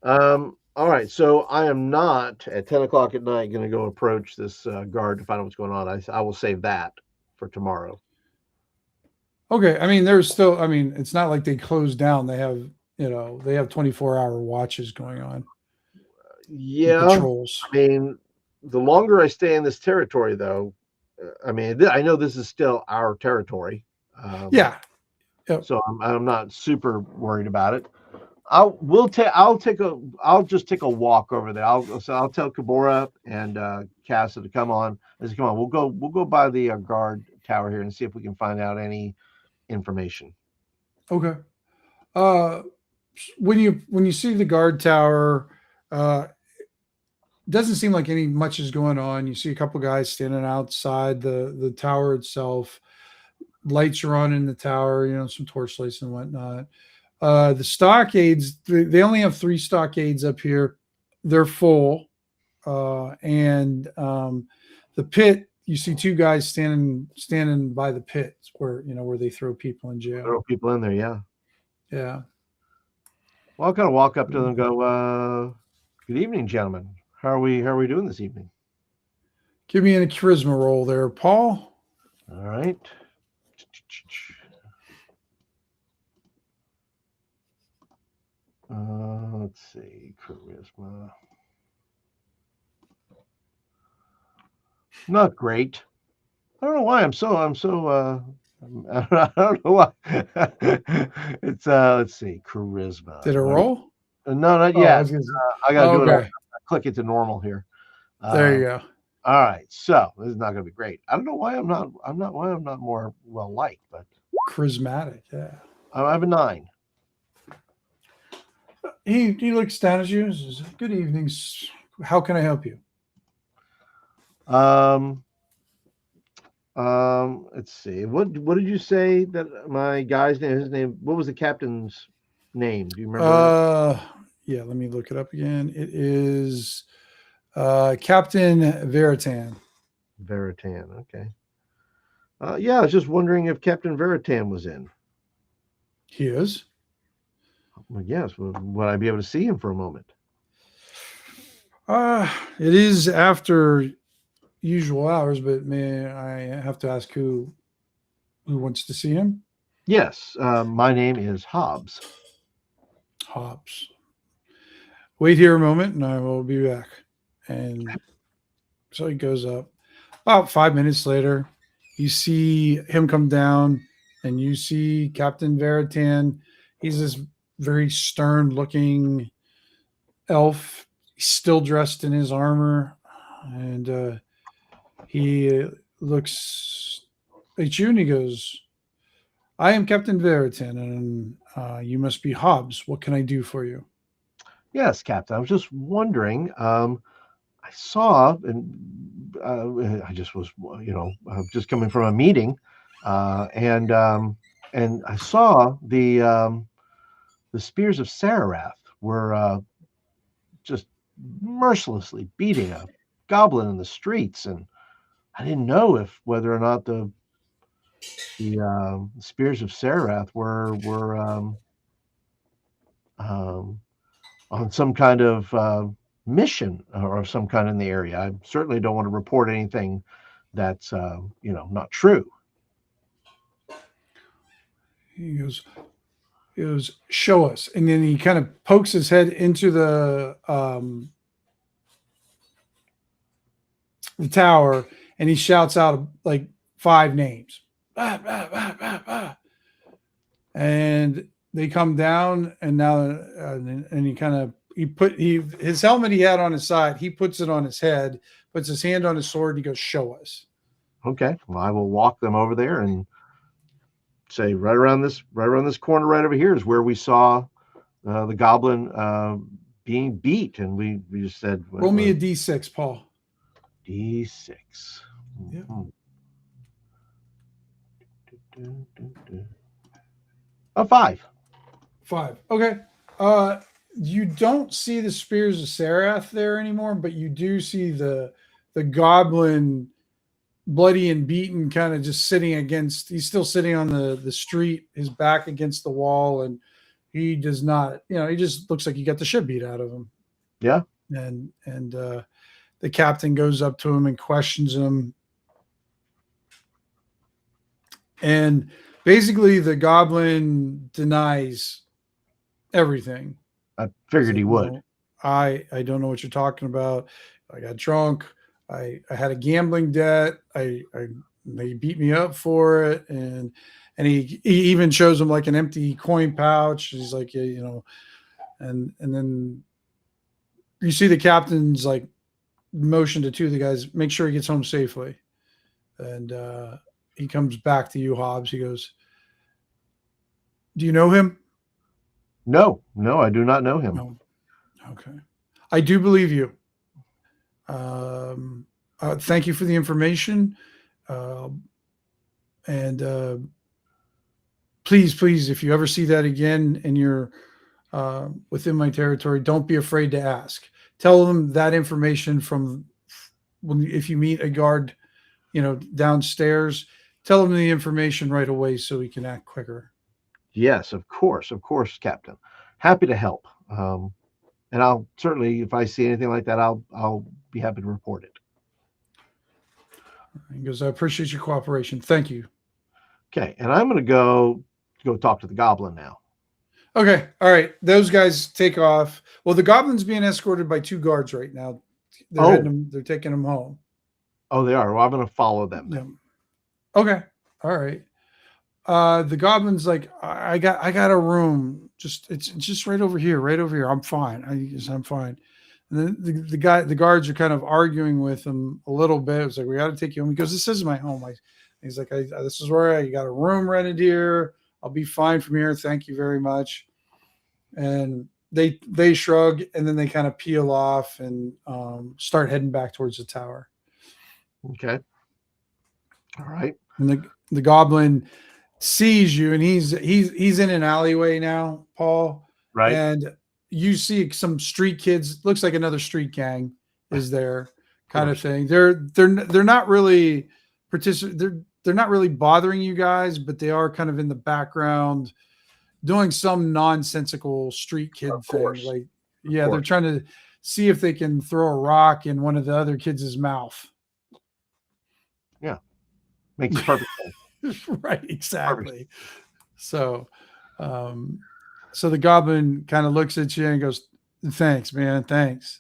All right. So I am not at 10 o'clock at night going to go approach this guard to find out what's going on. I will save that for tomorrow. Okay. I mean, it's not like they closed down. They have 24-hour watches going on. Yeah. Patrols. I mean, the longer I stay in this territory, though, I know this is still our territory. Yeah. Yep. So I'm not super worried about it. I'll just take a walk over there. I'll tell Kabora and Casa to come on. Come on, we'll go by the guard tower here and see if we can find out any information. Okay. When you see the guard tower, doesn't seem like much is going on. You see a couple guys standing outside the tower itself. Lights are on in the tower, some torchlights and whatnot. The stockades, they only have 3 stockades up here. They're full. And the pit, you see 2 guys standing by the pit where they throw people in jail. Throw people in there, yeah. Yeah. Well, I'll kind of walk up to them and go, "Good evening, gentlemen. How are we doing this evening?" Give me a charisma roll there, Paul. All right. Let's see, charisma. Not great. I don't know why I'm so I don't know why. It's let's see, charisma. Did it roll? No, not Oh, yet. I gotta do it. okay. Click it to normal here. There you go. All right, so this is not gonna be great. I don't know why I'm not more well liked, but Charismatic, yeah. I have a 9. He looks down at you and says, "Good evening. How can I help you?" Let's see. What did you say that my guy's name? His name. What was the captain's name? Do you remember? Yeah. Let me look it up again. It is Captain Veritan. Veritan. Okay. Yeah, I was just wondering if Captain Veritan was in. He is. Well, yes. Would I be able to see him for a moment? It is after usual hours, but may I have to ask who wants to see him? Yes. My name is Hobbs. Hobbs. Wait here a moment, and I will be back. And so he goes up. About 5 minutes later, you see him come down, and you see Captain Veritan. He's this very stern-looking elf. He's still dressed in his armor, and he looks at you and he goes, "I am Captain Veritan, and you must be Hobbs. What can I do for you?" Yes, Captain. I was just wondering. I saw, and I just was, just coming from a meeting, and I saw the spears of Sararath were just mercilessly beating a goblin in the streets, and I didn't know whether or not the spears of Sararath were on some kind of mission or some kind in the area. I certainly don't want to report anything that's not true. He goes, "Show us." And then he kind of pokes his head into the tower, and he shouts out like 5 names. Bah, bah, bah, bah, bah. And they come down, and now and he kind of his helmet he had on his side, he puts it on his head, puts his hand on his sword, and he goes, "Show us." Okay, well, I will walk them over there and say right around this corner right over here is where we saw the goblin being beat, and we just said, "Roll me a d6, Paul." D6. Yeah. A 5. 5. Okay. You don't see the spears of Sarath there anymore, but you do see the goblin bloody and beaten, kind of just sitting against. He's still sitting on the street, his back against the wall, and he does not. He just looks like he got the shit beat out of him. Yeah. And the captain goes up to him and questions him, and basically the goblin denies everything. I figured he would. No, I don't know what you're talking about. I got drunk. I had a gambling debt. They beat me up for it, and he even shows him like an empty coin pouch. He's like, yeah, and then you see the captain's like motion to 2 of the guys, make sure he gets home safely, and he comes back to you, Hobbs. He goes, "Do you know him?" No, I do not know him. No. Okay. I do believe you. Thank you for the information. And please, if you ever see that again and you're within my territory, don't be afraid to ask. Tell them that information from if you meet a guard, downstairs, tell them the information right away so we can act quicker. Yes, of course, Captain. Happy to help. And I'll certainly, if I see anything like that, I'll be happy to report it. He goes, I appreciate your cooperation. Thank you. Okay, and I'm going to go talk to the goblin now. Okay, all right. Those guys take off. Well, the goblin's being escorted by 2 guards right now. They're taking him home. Oh, they are. Well, I'm going to follow them. Yeah. Okay. All right. The goblin's like, I got a room. It's just right over here. I'm fine. I'm fine. And then the guards are kind of arguing with him a little bit. It's like, we got to take you home. He goes, this is my home. He's like, this is where I got a room rented here. I'll be fine from here. Thank you very much. And they shrug, and then they kind of peel off and start heading back towards the tower. Okay. All right. And the goblin sees you, and he's in an alleyway now, Paul. Right. And you see some street kids. Looks like another street gang is there, kind of thing. They're not really they're not really bothering you guys, but they are kind of in the background doing some nonsensical street kid thing. Like, yeah, they're trying to see if they can throw a rock in one of the other kids' mouth. Yeah. Makes perfect sense. Right, exactly. So the goblin kind of looks at you and goes, thanks, man, thanks.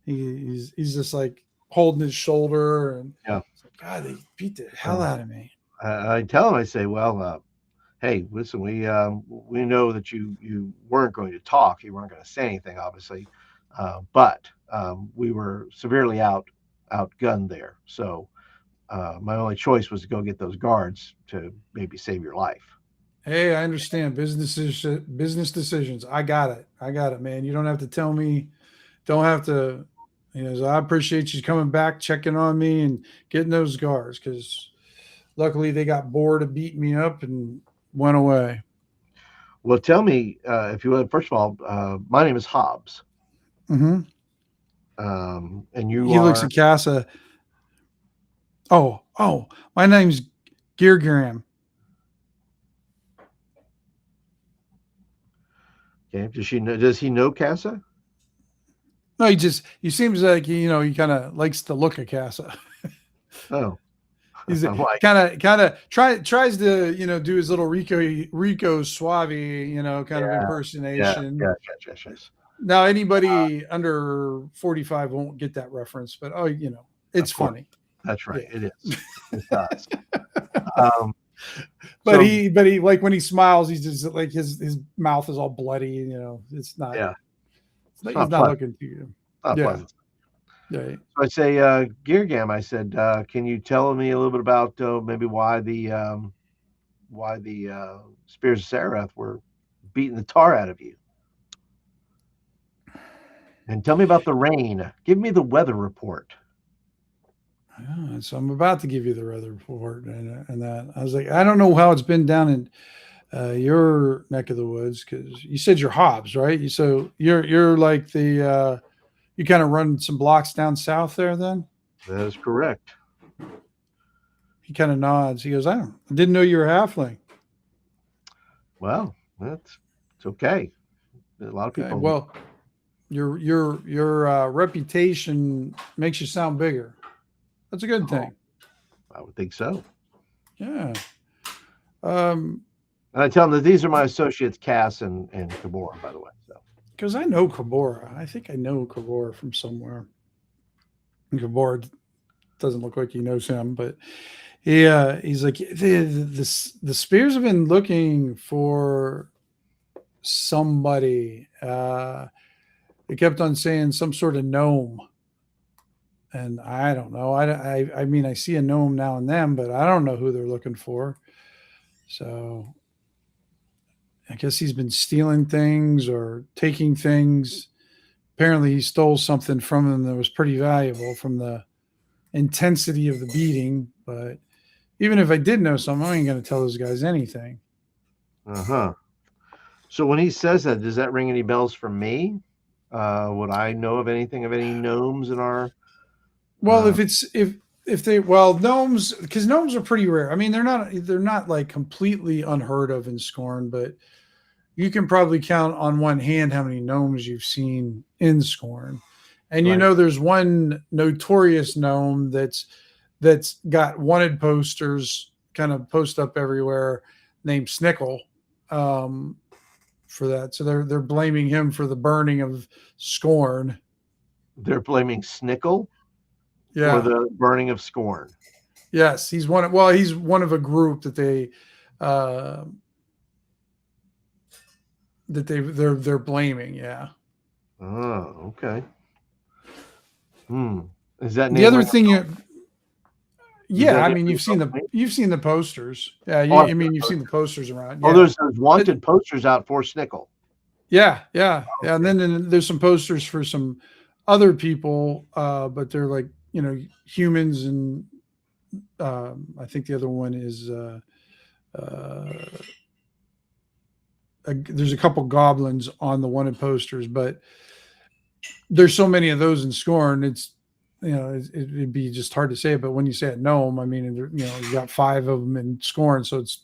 He's just like holding his shoulder, and God, they beat the hell out of me. I tell him, I say, well, hey, listen, we know that you weren't going to talk, you weren't going to say anything, obviously, but we were severely outgunned there. So my only choice was to go get those guards to maybe save your life. Hey, I understand business decisions. I got it, man. You don't have to tell me. Don't have to. So I appreciate you coming back, checking on me, and getting those guards, because luckily they got bored of beating me up and went away. Well, tell me, if you would, first of all, my name is Hobbs. Mm-hmm. And you He looks at Casa. Oh, my name's Geargram. Okay. Does he know Casa? No, he seems like he kind of likes the look of Casa. Oh. He's kind of tries to do his little Rico Suave kind of impersonation. Yes. Now anybody under 45 won't get that reference, but it's funny. That's right. Yeah. It is. It does. But he like when he smiles, he's just like his mouth is all bloody. It's not. Yeah. He's not looking to you. Not pleasant. Yeah. So I say, Geargam, I said, can you tell me a little bit about maybe why the Spears of Sarath were beating the tar out of you? And tell me about the rain. Give me the weather report. Yeah, so I'm about to give you the weather report, and that I was like, I don't know how it's been down in your neck of the woods, because you said you're Hobbs, right? So you're like the you kind of run some blocks down south there, then? That is correct. He kind of nods. He goes, I didn't know you were halfling. Well, it's okay. A lot of people. Okay, well, your reputation makes you sound bigger. That's a good thing. I would think so. Yeah. And I tell them that these are my associates, Cass and Kabora, by the way. So. Because I know Kabora. I think I know Kabora from somewhere. And Kabora doesn't look like he knows him, but he's like, the Spears have been looking for somebody. They kept on saying some sort of gnome. And I don't know. I mean, I see a gnome now and then, but I don't know who they're looking for. So I guess he's been stealing things or taking things. Apparently he stole something from them that was pretty valuable from the intensity of the beating. But even if I did know something, I ain't going to tell those guys anything. Uh-huh. So when he says that, does that ring any bells for me? Would I know of anything of any gnomes in our Well, uh if they well gnomes, because gnomes are pretty rare. I mean, they're not like completely unheard of in Scorn, but you can probably count on one hand how many gnomes you've seen in Scorn. And right. there's one notorious gnome that's got wanted posters kind of post up everywhere named Snickle, um, for that. So they're blaming him for the burning of Scorn. They're blaming Snickle for Yeah. the burning of Scorn. Yes, he's one of a group uh, they're blaming. Yeah. Oh, okay. Hmm. Is that The name other ring? thing Does yeah, that I name mean, ring a bell? you've seen the posters. Yeah, Oh, I've I seen mean, the you've seen the posters. posters around. Oh, Yeah. there's But wanted posters out for Snickle. yeah. And then there's some posters for some other people, but they're like, humans, and I think the other one is uh, there's a couple goblins on the wanted posters, but there's so many of those in Scorn. It's it'd be just hard to say. But when you say a gnome, I mean, you got 5 of them in Scorn, so it's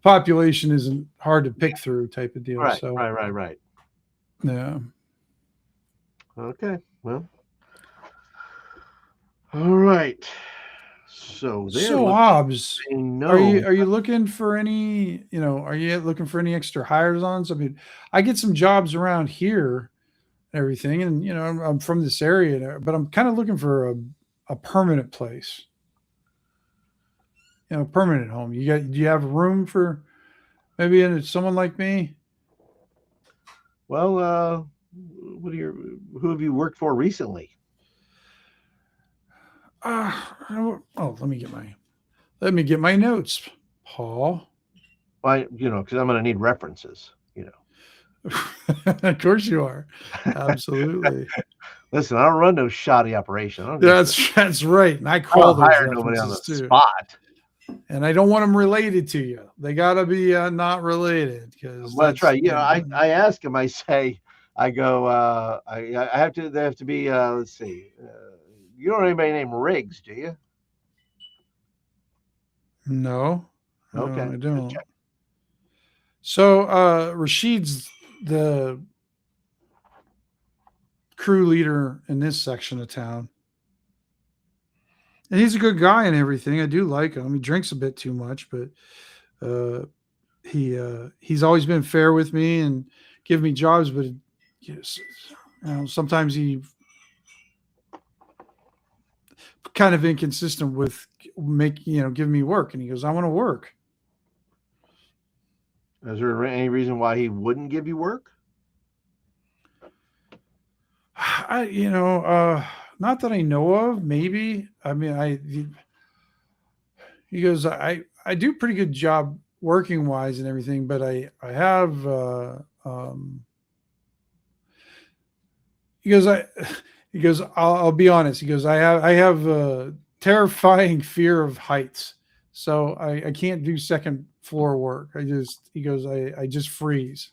population isn't hard to pick through type of deal. Right, So right. yeah. Okay. Well, all right. So they're So looking Hobbs, at a are you gnome. are you looking for any? Are you looking for any extra hires on? I mean, I get some jobs around here and everything, and I'm from this area, but I'm kind of looking for a permanent place, permanent home. Do you have room for maybe someone like me? Well, who have you worked for recently? Oh, let me get my notes, Paul. Why, because I'm going to need references. Of course you are. Absolutely. Listen, I don't run no shoddy operation. I don't That's right. And I I call don't those hire nobody on the references too. spot. And I don't want them related to you. They got to be not related, because Well, that's that's right. I ask him. I say, I go. I have to. They have to be. Let's see. You don't know anybody named Riggs, do you? no, Okay, I just don't. check. So Rashid's the crew leader in this section of town. And he's a good guy and everything. I do like him. He drinks a bit too much, but uh, he's always been fair with me and give me jobs. But yes, sometimes he kind of inconsistent with giving me work. And he goes, "I want to work." Is there any reason why he wouldn't give you work? Not that I know of. Maybe. I mean, he goes, I do pretty good job working wise and everything, but I have he goes I he goes I'll be honest. He goes, I have a terrifying fear of heights, so I can't do second floor work. He goes, I just freeze.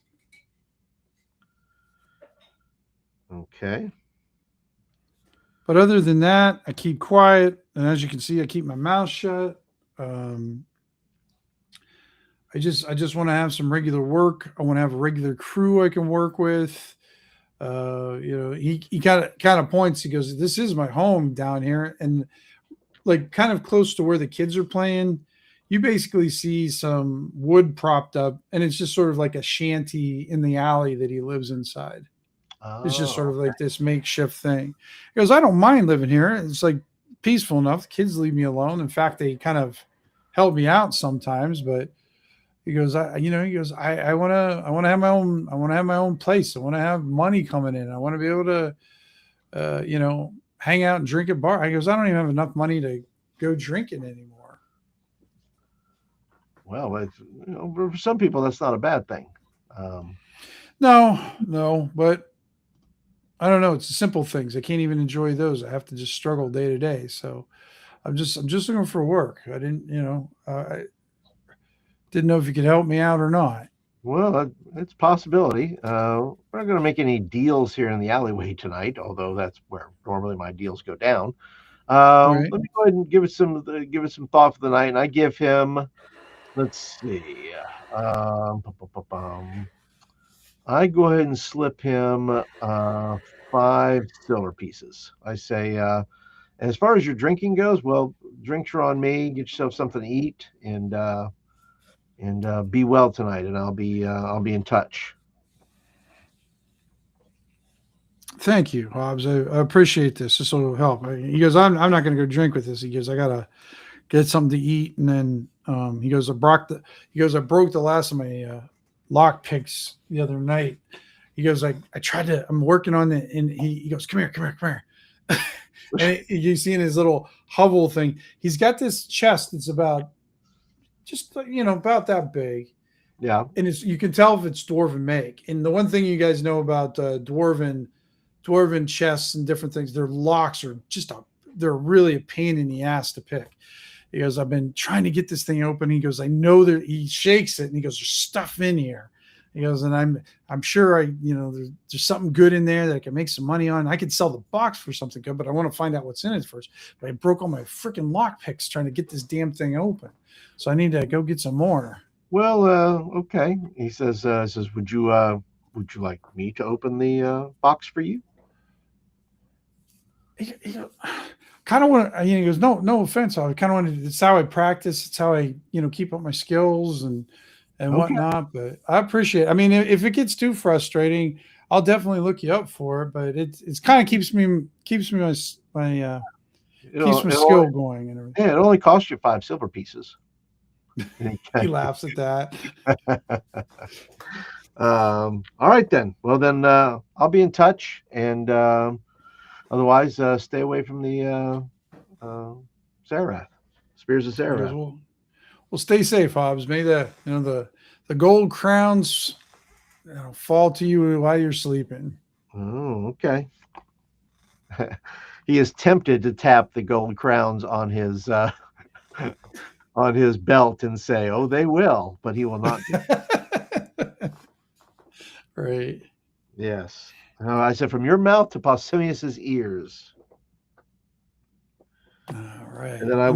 Okay. But other than that, I keep quiet, and as you can see, I keep my mouth shut. Um, I just want to have some regular work. I want to have a regular crew I can work with. He kind of points. He goes, "This is my home down here," and like kind of close to where the kids are playing. You basically see some wood propped up, and it's just sort of like a shanty in the alley that he lives inside. It's just sort Oh, of like this makeshift thing. He goes, "I don't mind living here. It's like peaceful enough. The kids leave me alone. In fact, they kind of help me out sometimes, but." He goes, I want to have my own place. I want to have money coming in. I want to be able to, hang out and drink at bar. I goes, I don't even have enough money to go drinking anymore. well, for some people that's not a bad thing. Um, No, but I don't know. It's the simple things. I can't even enjoy those. I have to just struggle day to day. So I'm just looking for work. I didn't, Didn't know if you could help me out or not. Well, it's a possibility. We're not going to make any deals here in the alleyway tonight, although that's where normally my deals go down. Right. Let me go ahead and give it some thought for the night, and I give him. Let's see. I go ahead and slip him 5 silver pieces. I say, as far as your drinking goes, well, drinks are on me. Get yourself something to eat, and be well tonight, and I'll be in touch. Thank you, Hobbs. I appreciate this. This will help. He goes, I'm not going to go drink with this. He goes, I gotta get something to eat, and then he goes, I broke the last of my lock picks the other night. He goes, I'm working on it, and he goes, come here. And you see in his little hovel thing, he's got this chest that's about that big. Yeah. And you can tell if it's dwarven make. And the one thing you guys know about dwarven chests and different things, their locks are they're really a pain in the ass to pick. He goes, I've been trying to get this thing open. He goes, I know that. He shakes it and he goes, there's stuff in here. He goes, and I'm sure there's something good in there that I can make some money on. I could sell the box for something good, but I want to find out what's in it first. But I broke all my freaking lock picks trying to get this damn thing open. So I need to go get some more. Well, okay. He says, would you like me to open the box for you? He kind of want to, he goes, no offense. I kind of want to, it's how I practice. It's how I, keep up my skills and whatnot. But I appreciate it. I mean, if it gets too frustrating, I'll definitely look you up for it. But it's kind of keeps my skill going and everything. Yeah, it only costs you 5 silver pieces. He laughs at that. All right then. Well then, I'll be in touch, and otherwise, stay away from the Zarath, Spears of Zarath. Well, stay safe, Hobbs. May the gold crowns fall to you while you're sleeping. Oh, okay. He is tempted to tap the gold crowns on his on his belt and say, "Oh, they will," but he will not do it. Right. Yes. I said, from your mouth to Pausanias's ears. All right. And then I will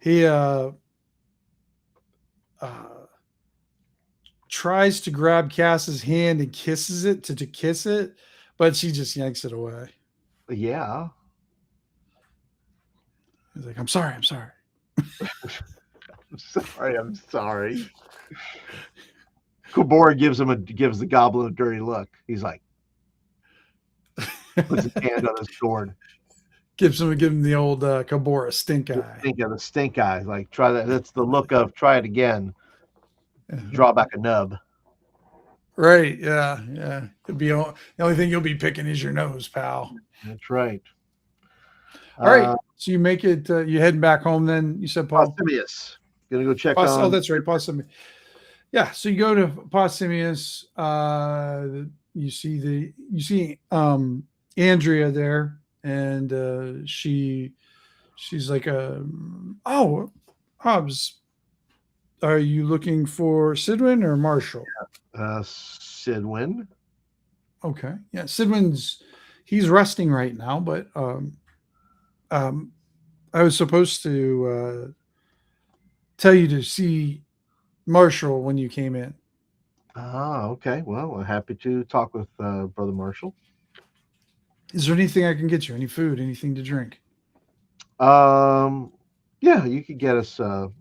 he tries to grab Cass's hand and kisses it to kiss it, but she just yanks it away. Yeah. He's like, I'm sorry. I'm sorry. Kubora gives the goblin a dirty look. He's like, puts his hand on his sword. Give him the old Kubora stink eye. The stink eye. Like, try that. That's the look of try it again. Draw back a nub. Right. Yeah. It'd be the only thing you'll be picking is your nose, pal. That's right. All right. So you make it. You heading back home then? You said Paul. Pausanias. Gonna go check on. Oh, that's right, Pausanias. Yeah. So you go to Pausanias. You see Andrea there, and she's like, oh, Hobbs, are you looking for Sidwin or Marshall? Sidwin. Okay. Yeah, Sidwin's he's resting right now, but I was supposed to tell you to see Marshall when you came in. Ah, okay. Well, I'm happy to talk with Brother Marshall. Is there anything I can get you? Any food? Anything to drink? Yeah, you could get us something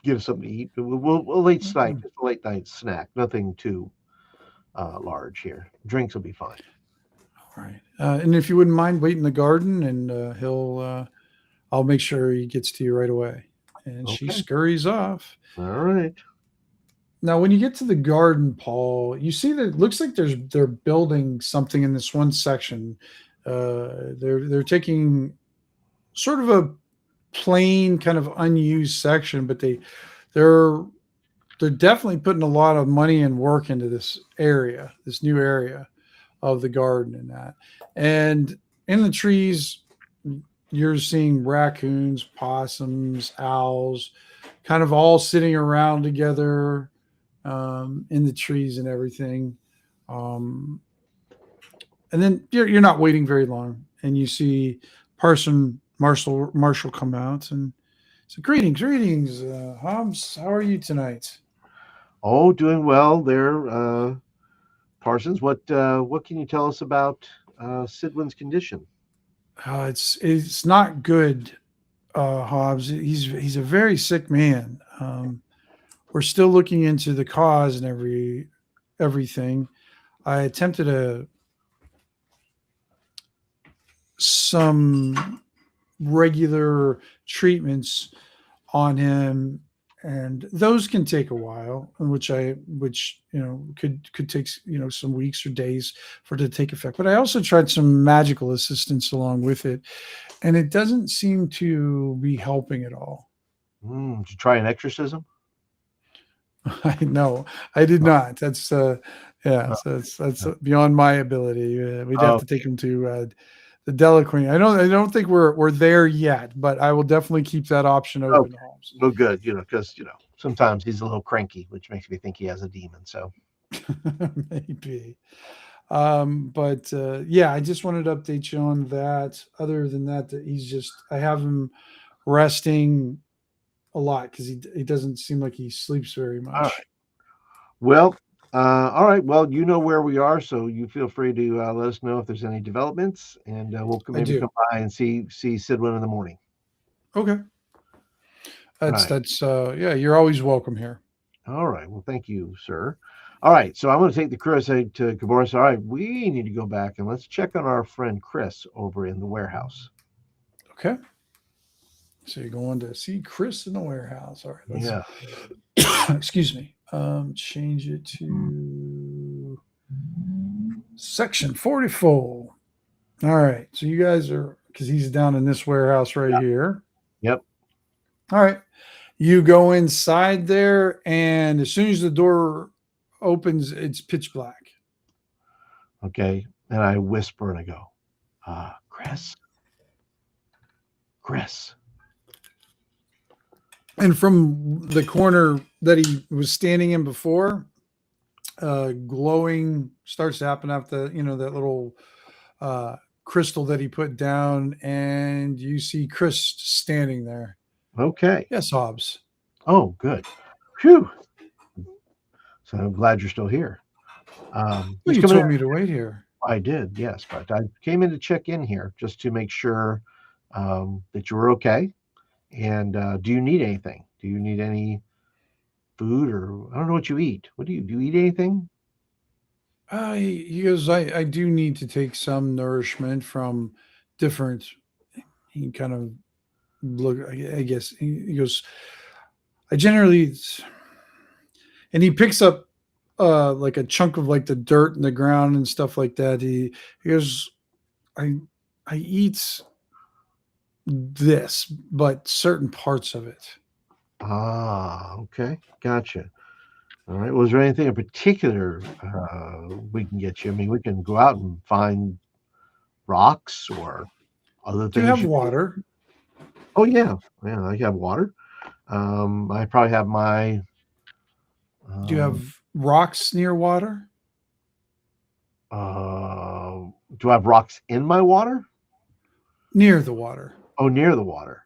to eat. We'll late night, just a late night snack. Nothing too large here. Drinks will be fine. All right. And if you wouldn't mind waiting in the garden, and I'll make sure he gets to you right away. And she scurries off. All right. Now, when you get to the garden, Paul, you see that it looks like they're building something in this one section. They're taking sort of a plain, kind of unused section, but they're definitely putting a lot of money and work into this area, this new area of the garden and that. And in the trees, you're seeing raccoons, possums, owls, kind of all sitting around together in the trees and everything. Um, and then you're not waiting very long, and you see Parson Marshall come out and say, "Greetings, Hobbs. How are you tonight?" Oh, doing well there, Parsons. What can you tell us about Sidwin's condition? It's not good, Hobbs. He's a very sick man. We're still looking into the cause and everything. I attempted some regular treatments on him, and those can take a while, which could take some weeks or days for it to take effect. But I also tried some magical assistance along with it, and it doesn't seem to be helping at all. Did you try an exorcism? I know I did Oh, not. That's yeah. oh, So that's beyond my ability. We'd have oh, to take him to the Delacrane. I don't think we're there yet, but I will definitely keep that option open, okay. Holmes. Well, good. Because sometimes he's a little cranky, which makes me think he has a demon. So, Maybe. But yeah, I just wanted to update you on that. Other than that, I have him resting a lot because he doesn't seem like he sleeps very all right. much. Well, all right. Well, you know where we are, so you feel free to let us know if there's any developments, and we'll I maybe come do. by and see Sidwin in the morning. Okay. All That's right. that's yeah, you're always welcome here. All right. Well, thank you, sir. All right. So I'm going to take the crew. I say to Gaboris, all right, we need to go back and let's check on our friend Chris over in the warehouse. Okay. So you're going to see Chris in the warehouse. All right, let's Yeah. excuse me. Change it to section 44. All right. So you guys are because he's down in this warehouse right Yeah. here. Yep. All right. You go inside there, and as soon as the door opens, it's pitch black. Okay. And I whisper and I go, Chris, Chris. And from the corner that he was standing in before, glowing starts to happen after that little crystal that he put down, and you see Chris standing there. Okay. Yes, Hobbs. Oh, good. Phew. So I'm glad you're still here. Well, Just you coming in. told me to wait here. I did, yes, but I came in to check in here just to make sure that you were okay. And do you need anything? Do you need any food, or I don't know what you eat? What do you eat anything? He goes, I do need to take some nourishment from different. He kind of I guess he goes, I generally, and he picks up like a chunk of like the dirt in the ground and stuff like that. He goes, I I eat this, but certain parts of it. Okay, gotcha. All right. Was there anything in particular we can get you? I mean, we can go out and find rocks or other Do you things have you. water? Oh yeah, yeah. I have water. I probably have my. Do you Um, have rocks near water? do I have rocks in my water? Near the water. Oh, near the water.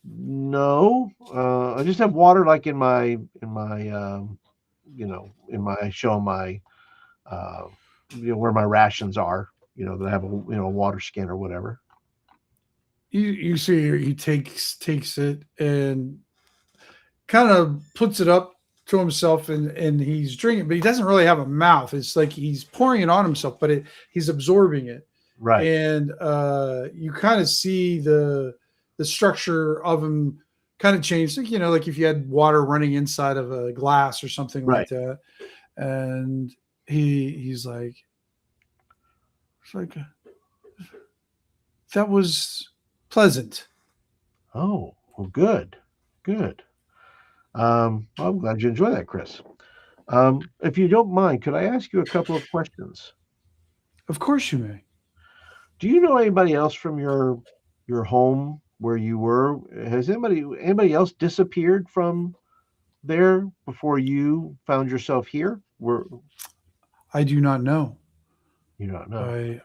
No. I just have water like in my show my uh, where my rations are. That I have a water skin or whatever. You see, he takes it and kind of puts it up to himself, and he's drinking, but he doesn't really have a mouth. It's like he's pouring it on himself, but he's absorbing it. Right. And you kind of see the structure of him kind of change, like if you had water running inside of a glass or something like Right. that. And he's like, it's like that was pleasant. Oh, well, good, good. Well, I'm glad you enjoy that, Chris. If you don't mind, could I ask you a couple of questions? Of course you may. Do you know anybody else from your home where you were. Has anybody else disappeared from there before you found yourself here? I do not know. You don't know.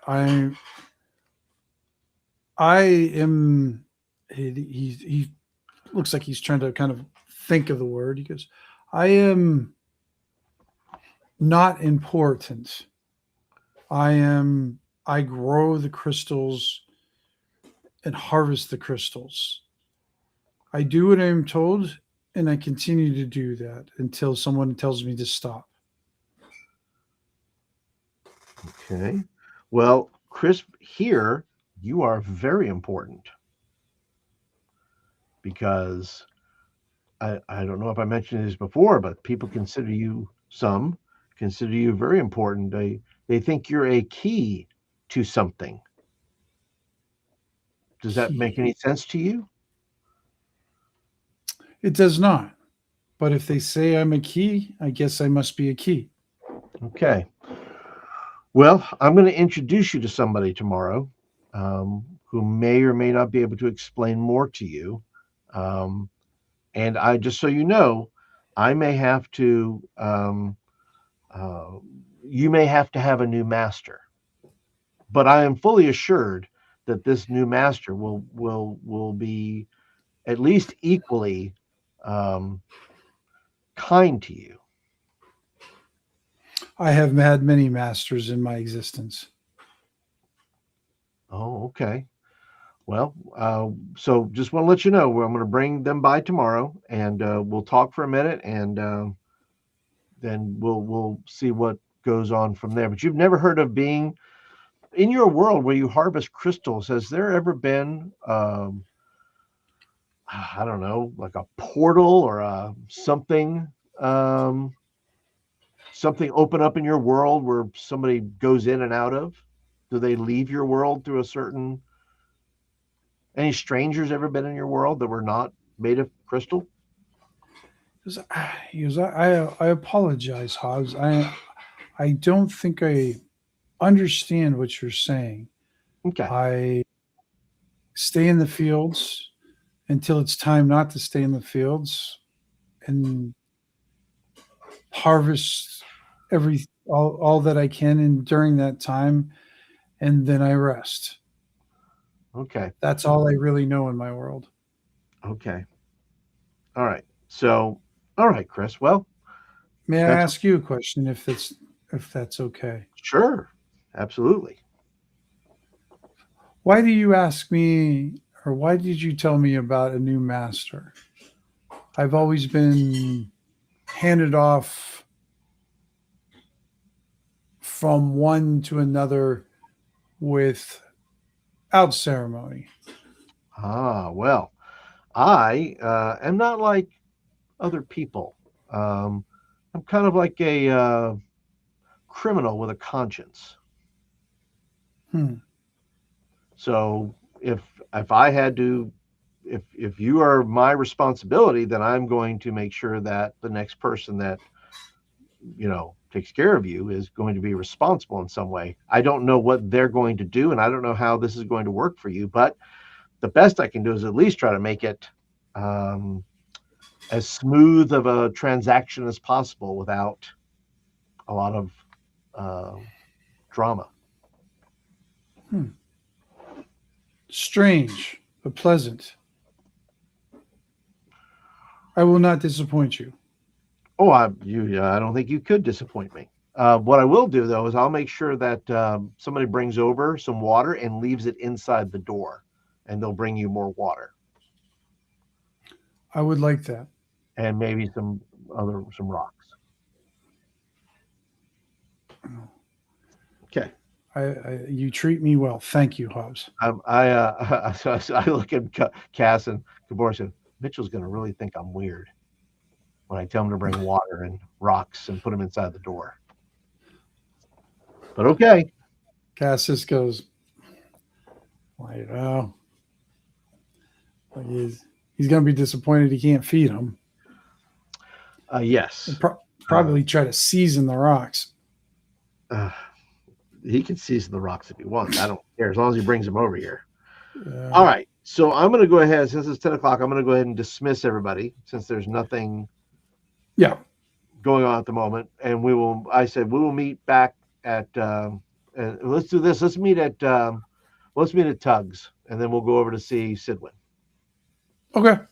I am. He looks like he's trying to kind of think of the word. He goes, I am not important. I grow the crystals and harvest the crystals. I do what I'm told, and I continue to do that until someone tells me to stop. Okay. Well, Chris, here you are very important because I don't know if I mentioned this before, but people consider you very important. They think you're a key to something. Does that make Key. any sense to you? It does not. But if they say I'm a key, I guess I must be a key. Okay. Well, I'm going to introduce you to somebody tomorrow who may or may not be able to explain more to you. And I just so you know, I may have to. You may have to have a new master, but I am fully assured that this new master will be at least equally kind to you. I have had many masters in my existence. Oh, okay. Well, so just want to let you know, I'm going to bring them by tomorrow, and we'll talk for a minute, and then we'll see what goes on from there. But you've never heard of being in your world where you harvest crystals. Has there ever been, I don't know, like a portal or something open up in your world where somebody goes in and out of? Do they leave your world through a certain? Any strangers ever been in your world that were not made of crystal? I apologize, Hobbs. I don't think I understand what you're saying. Okay. I stay in the fields until it's time not to stay in the fields and harvest all that I can and during that time, and then I rest. Okay. That's all I really know in my world. Okay. All right. So, all right, Chris. Well, May I that's ask you a question if that's okay? sure. Absolutely. Why do you ask me, or why did you tell me about a new master? I've always been handed off from one to another without ceremony. Well, I am not like other people. Um, I'm kind of like a criminal with a conscience. Hmm. So if I had to, if you are my responsibility, then I'm going to make sure that the next person that takes care of you is going to be responsible in some way. I don't know what they're going to do, and I don't know how this is going to work for you, but the best I can do is at least try to make it as smooth of a transaction as possible without a lot of drama. Strange, but pleasant. I will not disappoint you. Oh, I don't think you could disappoint me. What I will do though is I'll make sure that somebody brings over some water and leaves it inside the door, and they'll bring you more water I would like that. and maybe some rocks. Okay. You treat me well. Thank you, Hobbs. I look at Cass and Gabor and Mitchell's going to really think I'm weird when I tell him to bring water and rocks and put them inside the door. But okay. Cassis goes, well, he's going to be disappointed he can't feed him. Yes. Probably try to season the rocks. He can season the rocks if he wants. I don't care as long as he brings them over here. All right. So I'm going to go ahead, since it's 10 o'clock, I'm going to go ahead and dismiss everybody since there's nothing Yeah. going on at the moment. And I said, we will meet back at, and let's do this. Let's meet at Tug's, and then we'll go over to see Sidwin. Okay. All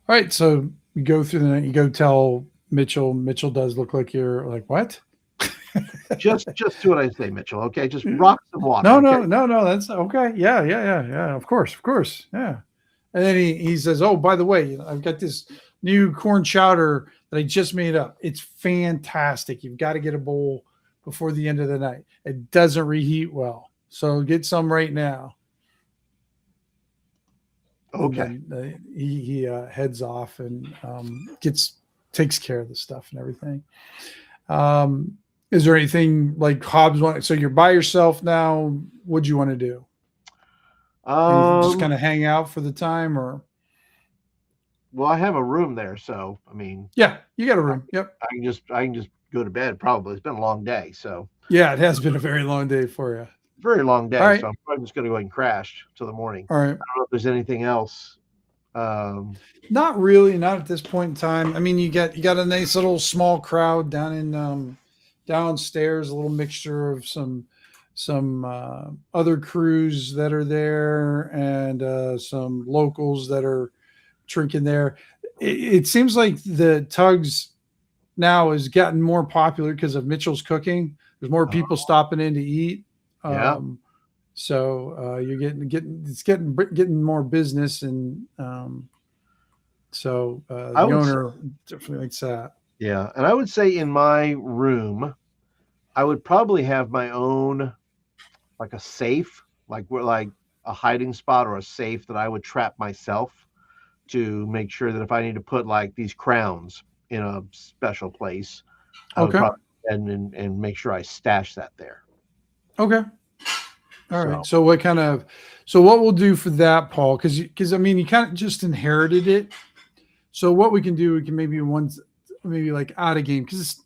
right. So you go through the night, you go tell Mitchell. Mitchell does look like you're like, what? Just do what I say, Mitchell. Okay. Just rock some water. No, okay? no. That's okay. Yeah. Of course. Yeah. And then he says, "Oh, by the way, I've got this new corn chowder that I just made up. It's fantastic. You've got to get a bowl before the end of the night. It doesn't reheat well, so get some right now." Okay. And then, he heads off and takes care of the stuff and everything. Is there anything like Hobbs want? So you're by yourself now. What do you want to do? Just kind of hang out for the time, or? Well, I have a room there, so I mean. Yeah, you got a room. Yep. I can just go to bed. Probably it's been a long day, so. Yeah, it has been a very long day for you. Very long day, right. So I'm probably just going to go ahead and crash till the morning. All right. I don't know if there's anything else. Not really, not at this point in time. I mean, you got a nice little small crowd down in downstairs, a little mixture of some other crews that are there and some locals that are drinking there. It seems like the Tugs now has gotten more popular because of Mitchell's cooking. There's more people stopping in to eat. Yeah. So you're getting more business, and so the owner definitely likes that. Yeah, and I would say in my room, I would probably have my own, like a safe, like a hiding spot or a safe that I would trap myself to make sure that if I need to put like these crowns in a special place, I would probably and make sure I stash that there. Okay. All right. So what we'll do for that, Paul, because I mean, you kind of just inherited it. So what we can do, we can maybe like out of game, because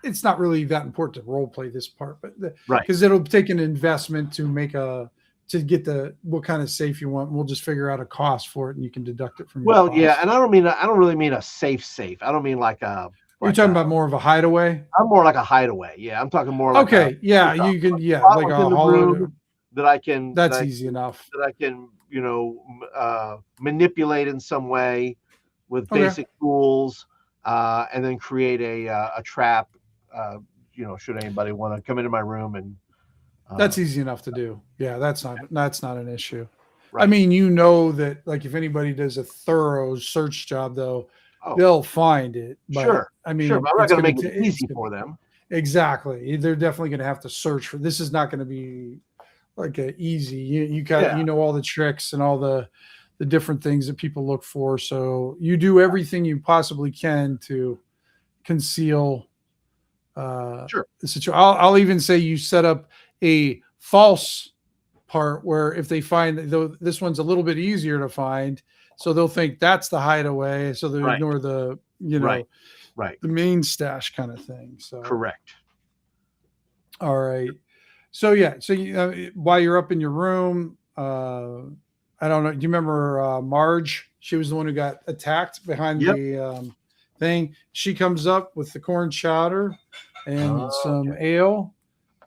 it's not really that important to role play this part, but because it'll take an investment to get what kind of safe you want. We'll just figure out a cost for it, and you can deduct it from. Well, yeah, and I don't really mean a safe. I don't mean like a. You're talking about more of a hideaway. I'm more like a hideaway. Yeah, I'm talking more like. Okay, you can like a hollow. That I can. That's easy enough. That I can, manipulate in some way with basic tools, and then create a trap. Should anybody want to come into my room and. That's easy enough to do. Yeah, that's not an issue. Right. I mean, that like if anybody does a thorough search job, though, they'll find it. But, sure. I mean, sure, but I'm not going to make it easy for them. Exactly. They're definitely going to have to search for. This is not going to be like a easy. You know all the tricks and all the different things that people look for. So you do everything you possibly can to conceal. Sure. The situation. I'll even say you set up a false part where if they find this one's a little bit easier to find, so they'll think that's the hideaway, so they'll ignore the the main stash kind of thing. So correct. All right. So while you're up in your room, I don't know. Do you remember Marge? She was the one who got attacked behind the thing. She comes up with the corn chowder and some ale.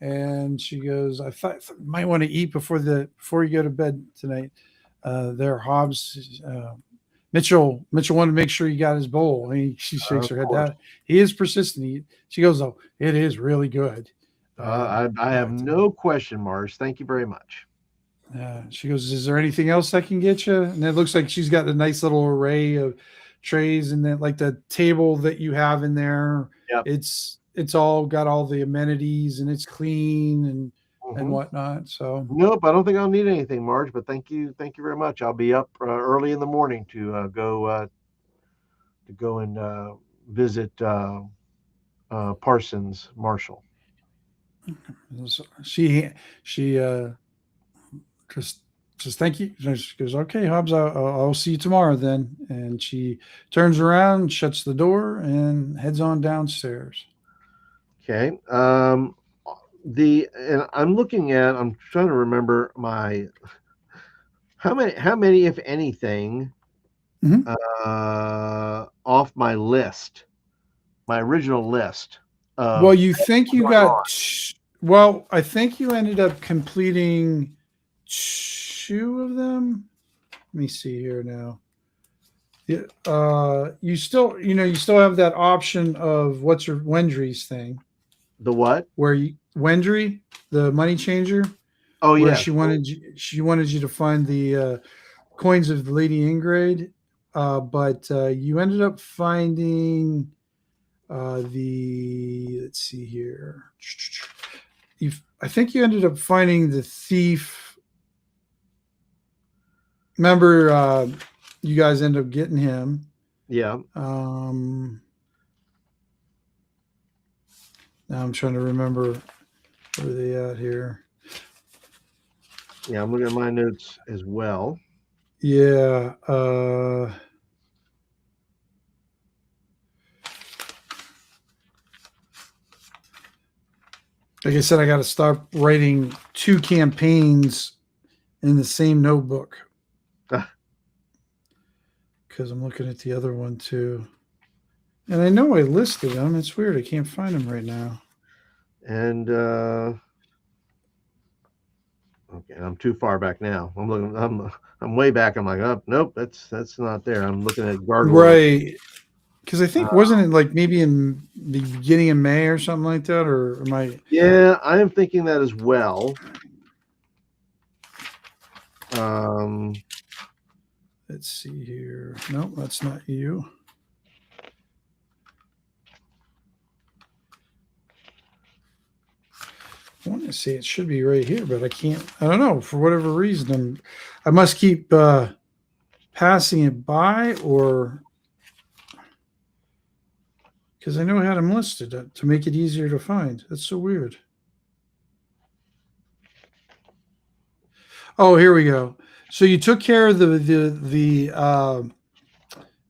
And she goes, I thought you might want to eat before you go to bed tonight. There, Hobbs. Mitchell wanted to make sure you got his bowl. She shakes her head. He is persistent. She goes, oh, it is really good. I have no question, Mars. Thank you very much. She goes, is there anything else I can get you? And it looks like she's got a nice little array of trays, and then like the table that you have in there. Yep. It's all got all the amenities, and it's clean and whatnot. So nope, I don't think I'll need anything, Marge. But thank you very much. I'll be up early in the morning to go and visit Parsons Marshall. She just thank you. She goes, okay, Hobbs, I'll see you tomorrow then. And she turns around, shuts the door, and heads on downstairs. Okay. And I'm trying to remember How many, if anything, Mhm. off my list, my original list Well, of you think you going on? got, well, I think you ended up completing 2 of them. Let me see here now. Yeah, you still, you still have that option of what's your Wendry's thing, The what? where you Wendry, the money changer, Oh, where yes. she wanted you to find the coins of the Lady Ingrade, but you ended up finding the. Let's see here. I think you ended up finding the thief. Remember, you guys end up getting him. Yeah. Now I'm trying to remember where they at here. Yeah, I'm looking at my notes as well. Yeah. Like I said, I got to start writing 2 campaigns in the same notebook because I'm looking at the other one too. And I know I listed them. It's weird. I can't find them right now. And okay, I'm too far back now. I'm way back. I'm like, oh nope, that's not there. I'm looking at gargoyle. Right. Because I think, wasn't it like maybe in the beginning of May or something like that? Or am I? Yeah, I am thinking that as well. Let's see here. No, that's not you. I want to say it should be right here, but I can't. I don't know, for whatever reason. I must keep passing it by, or because I know I had them listed to make it easier to find. That's so weird. Oh, here we go. So you took care of the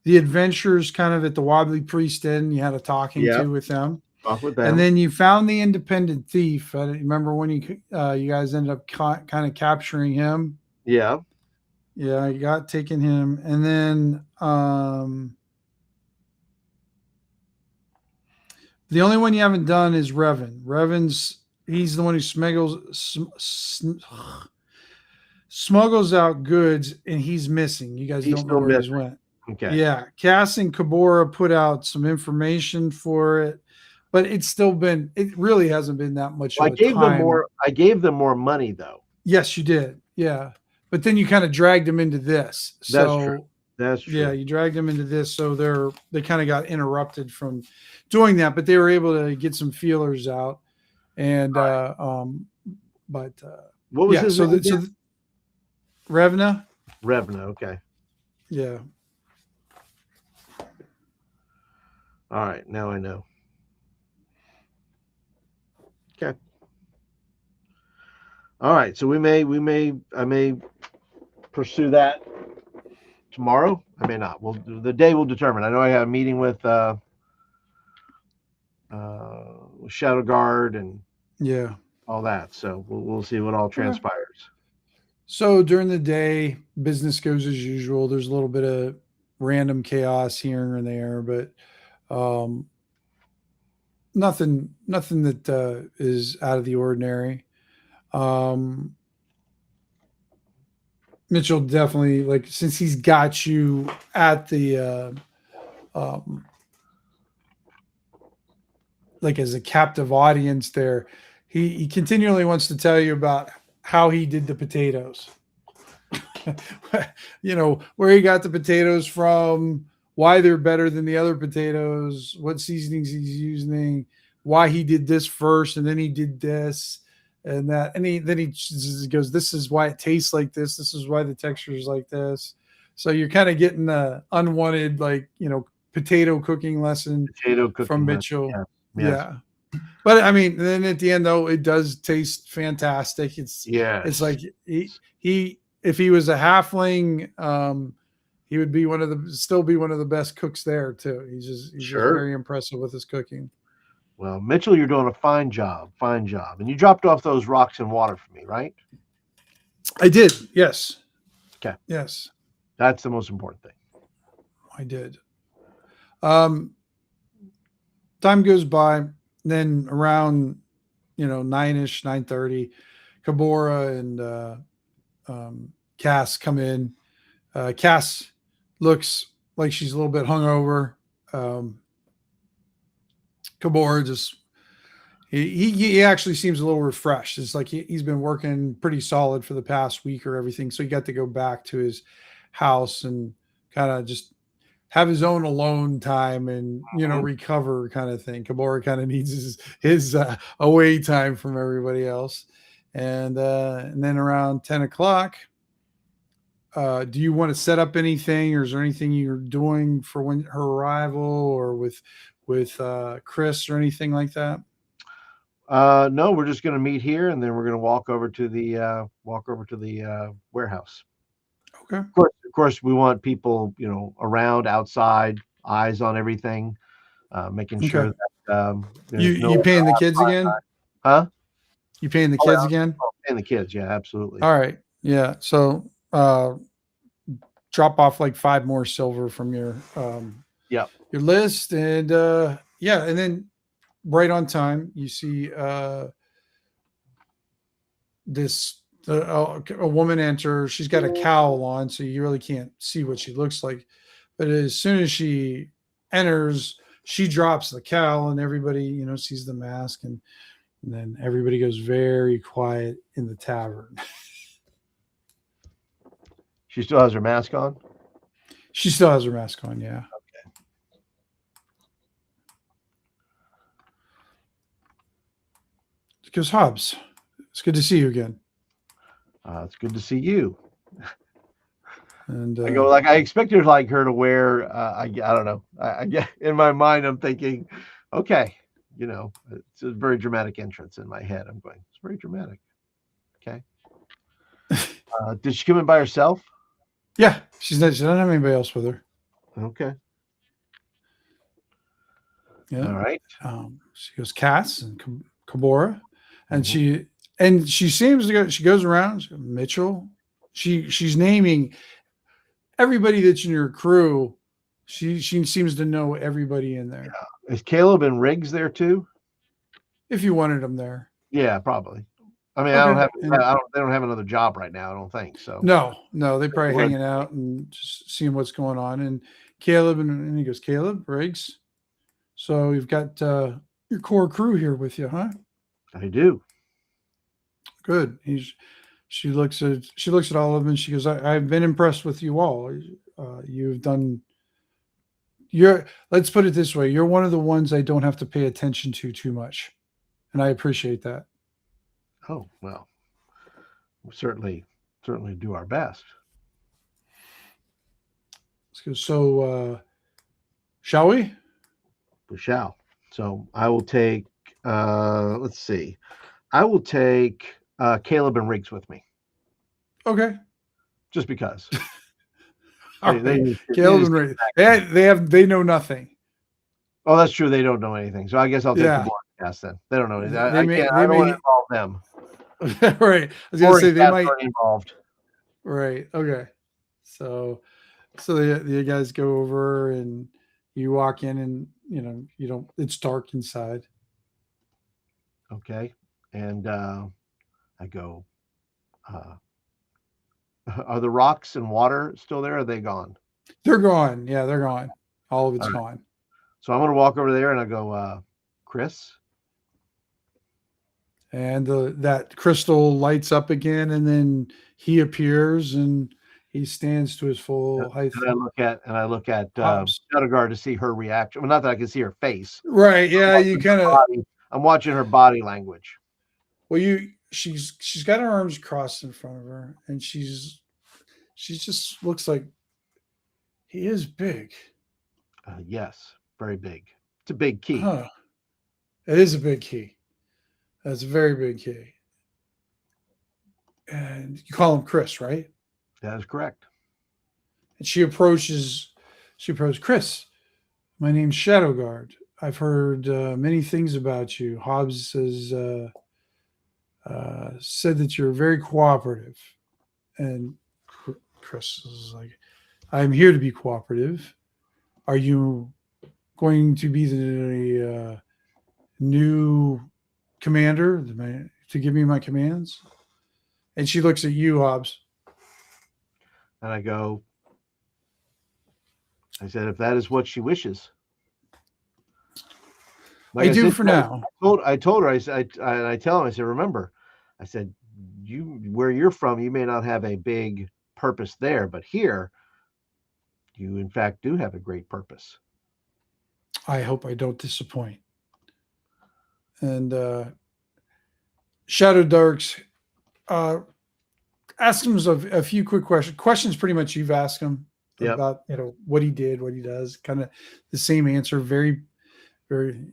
adventures kind of at the Wobbly Priest Inn. You had a talking Yeah. to with them. Off with them. And then you found the independent thief. I remember when you guys ended up kind of capturing him. Yeah. Yeah, you got taking him. And then the only one you haven't done is Revan. He's the one who smuggles out goods, and he's missing. You guys don't know where he's went. Okay. Yeah, Cass and Kabora put out some information for it, but it really hasn't been that much Well, of a time. I gave them more money though. Yes, you did. Yeah. But then you kind of dragged them into this. So That's true. Yeah, you dragged them into this. So they kind of got interrupted from doing that, but they were able to get some feelers out. And right. But what was his name? So Revna? Revna, okay. Yeah. All right, now I know. Okay. All right, so I may pursue that tomorrow. I may not. The day will determine. I know I have a meeting with Shadow Guard and all that. So we'll see what all transpires. So during the day, business goes as usual. There's a little bit of random chaos here and there, but nothing that is out of the ordinary. Mitchell definitely, like, since he's got you at the like as a captive audience there, he continually wants to tell you about how he did the potatoes. Where he got the potatoes from, why they're better than the other potatoes, what seasonings he's using, why he did this first and then he did this and that, and then he goes, this is why it tastes like this is why the texture is like this. So you're kind of getting the unwanted, potato cooking lesson from Mitchell. Yeah. But I mean, then at the end though, it does taste fantastic. It's like he if he was a halfling, he would be still be one of the best cooks there too. He's just very impressive with his cooking. Well, Mitchell, you're doing a fine job. And you dropped off those rocks and water for me, right? I did, yes. Yes, That's the most important thing. I did. Time goes by. Then around 9ish, 9:30, Kabora and Cass come in. Cass looks like she's a little bit hungover. Kabora just he actually seems a little refreshed. It's like he's been working pretty solid for the past week or everything. So he got to go back to his house and kind of just have his own alone time and recover kind of thing. Kabora kind of needs his away time from everybody else. And then around 10 o'clock, do you want to set up anything, or is there anything you're doing for when her arrival, or with Chris or anything like that? No, we're just going to meet here, and then we're going to walk over to the warehouse. Okay. Of course, we want people, around, outside, eyes on everything, making sure that you paying the kids again? Huh? You paying the kids again? Oh, paying the kids, yeah, absolutely. All right, yeah. So drop off like 5 more silver from your your list, and and then right on time you see this a woman enter. She's got a cowl on, so you really can't see what she looks like. But as soon as she enters, she drops the cowl, and everybody sees the mask, and then everybody goes very quiet in the tavern. She still has her mask on? She still has her mask on, yeah. Okay. She goes, Hobbs, it's good to see you again. It's good to see you. And I go, I expected her to wear. I don't know. I get in my mind. I'm thinking, okay, it's a very dramatic entrance in my head. I'm going, it's very dramatic. Okay. Did she come in by herself? Yeah, she doesn't have anybody else with her. Okay. Yeah. All right. She goes, Cass and Kabora, and she seems to go. She goes around. Mitchell. She's naming everybody that's in your crew. She seems to know everybody in there. Yeah. Is Caleb and Riggs there too? If you wanted them there. Yeah, probably. I mean, Okay. they don't have another job right now. I don't think so. No, they're probably hanging out and just seeing what's going on. And Caleb and he goes, Caleb, Riggs. So you've got your core crew here with you, huh? I do. Good. She looks at all of them and she goes, I've been impressed with you all. You've done. Let's put it this way. You're one of the ones I don't have to pay attention to too much, and I appreciate that. Oh, well, we'll certainly do our best. So, shall we? We shall. So I will take, let's see. I will take Caleb and Riggs with me. Okay. Just because. Caleb and Riggs. They know nothing. Oh, that's true. They don't know anything. So I guess I'll take the broadcast then. They don't know anything. I don't want to involve them. Right. I was going to say they might be involved. Right. Okay. So the guys go over and you walk in and you don't. It's dark inside. Okay. And I go. Are the rocks and water still there? Or are they gone? They're gone. Yeah, they're gone. All of it's gone. So I'm going to walk over there and I go, Chris. And that crystal lights up again, and then he appears and he stands to his full height. And I look at Shadowdark to see her reaction. Well, not that I can see her face. Right. Yeah. You kind of. I'm watching her body language. Well, she's got her arms crossed in front of her, and she just looks like he is big. Yes, very big. It's a big key. Huh. It is a big key. That's a very big key. And you call him Chris, right? That is correct. And she approaches Chris. My name's Shadowguard. I've heard many things about you. Hobbs has said that you're very cooperative. And Chris is like, I'm here to be cooperative. Are you going to be the new commander to give me my commands? And she looks at you, Hobbs. And I said, if that is what she wishes. I do for now. I told her, I tell him, I said, remember, I said, where you're from, you may not have a big purpose there, but here, you in fact do have a great purpose. I hope I don't disappoint. And Shadowdark's ask him a few quick questions. Questions pretty much you've asked him about, what he did, what he does. Kind of the same answer. Very, very.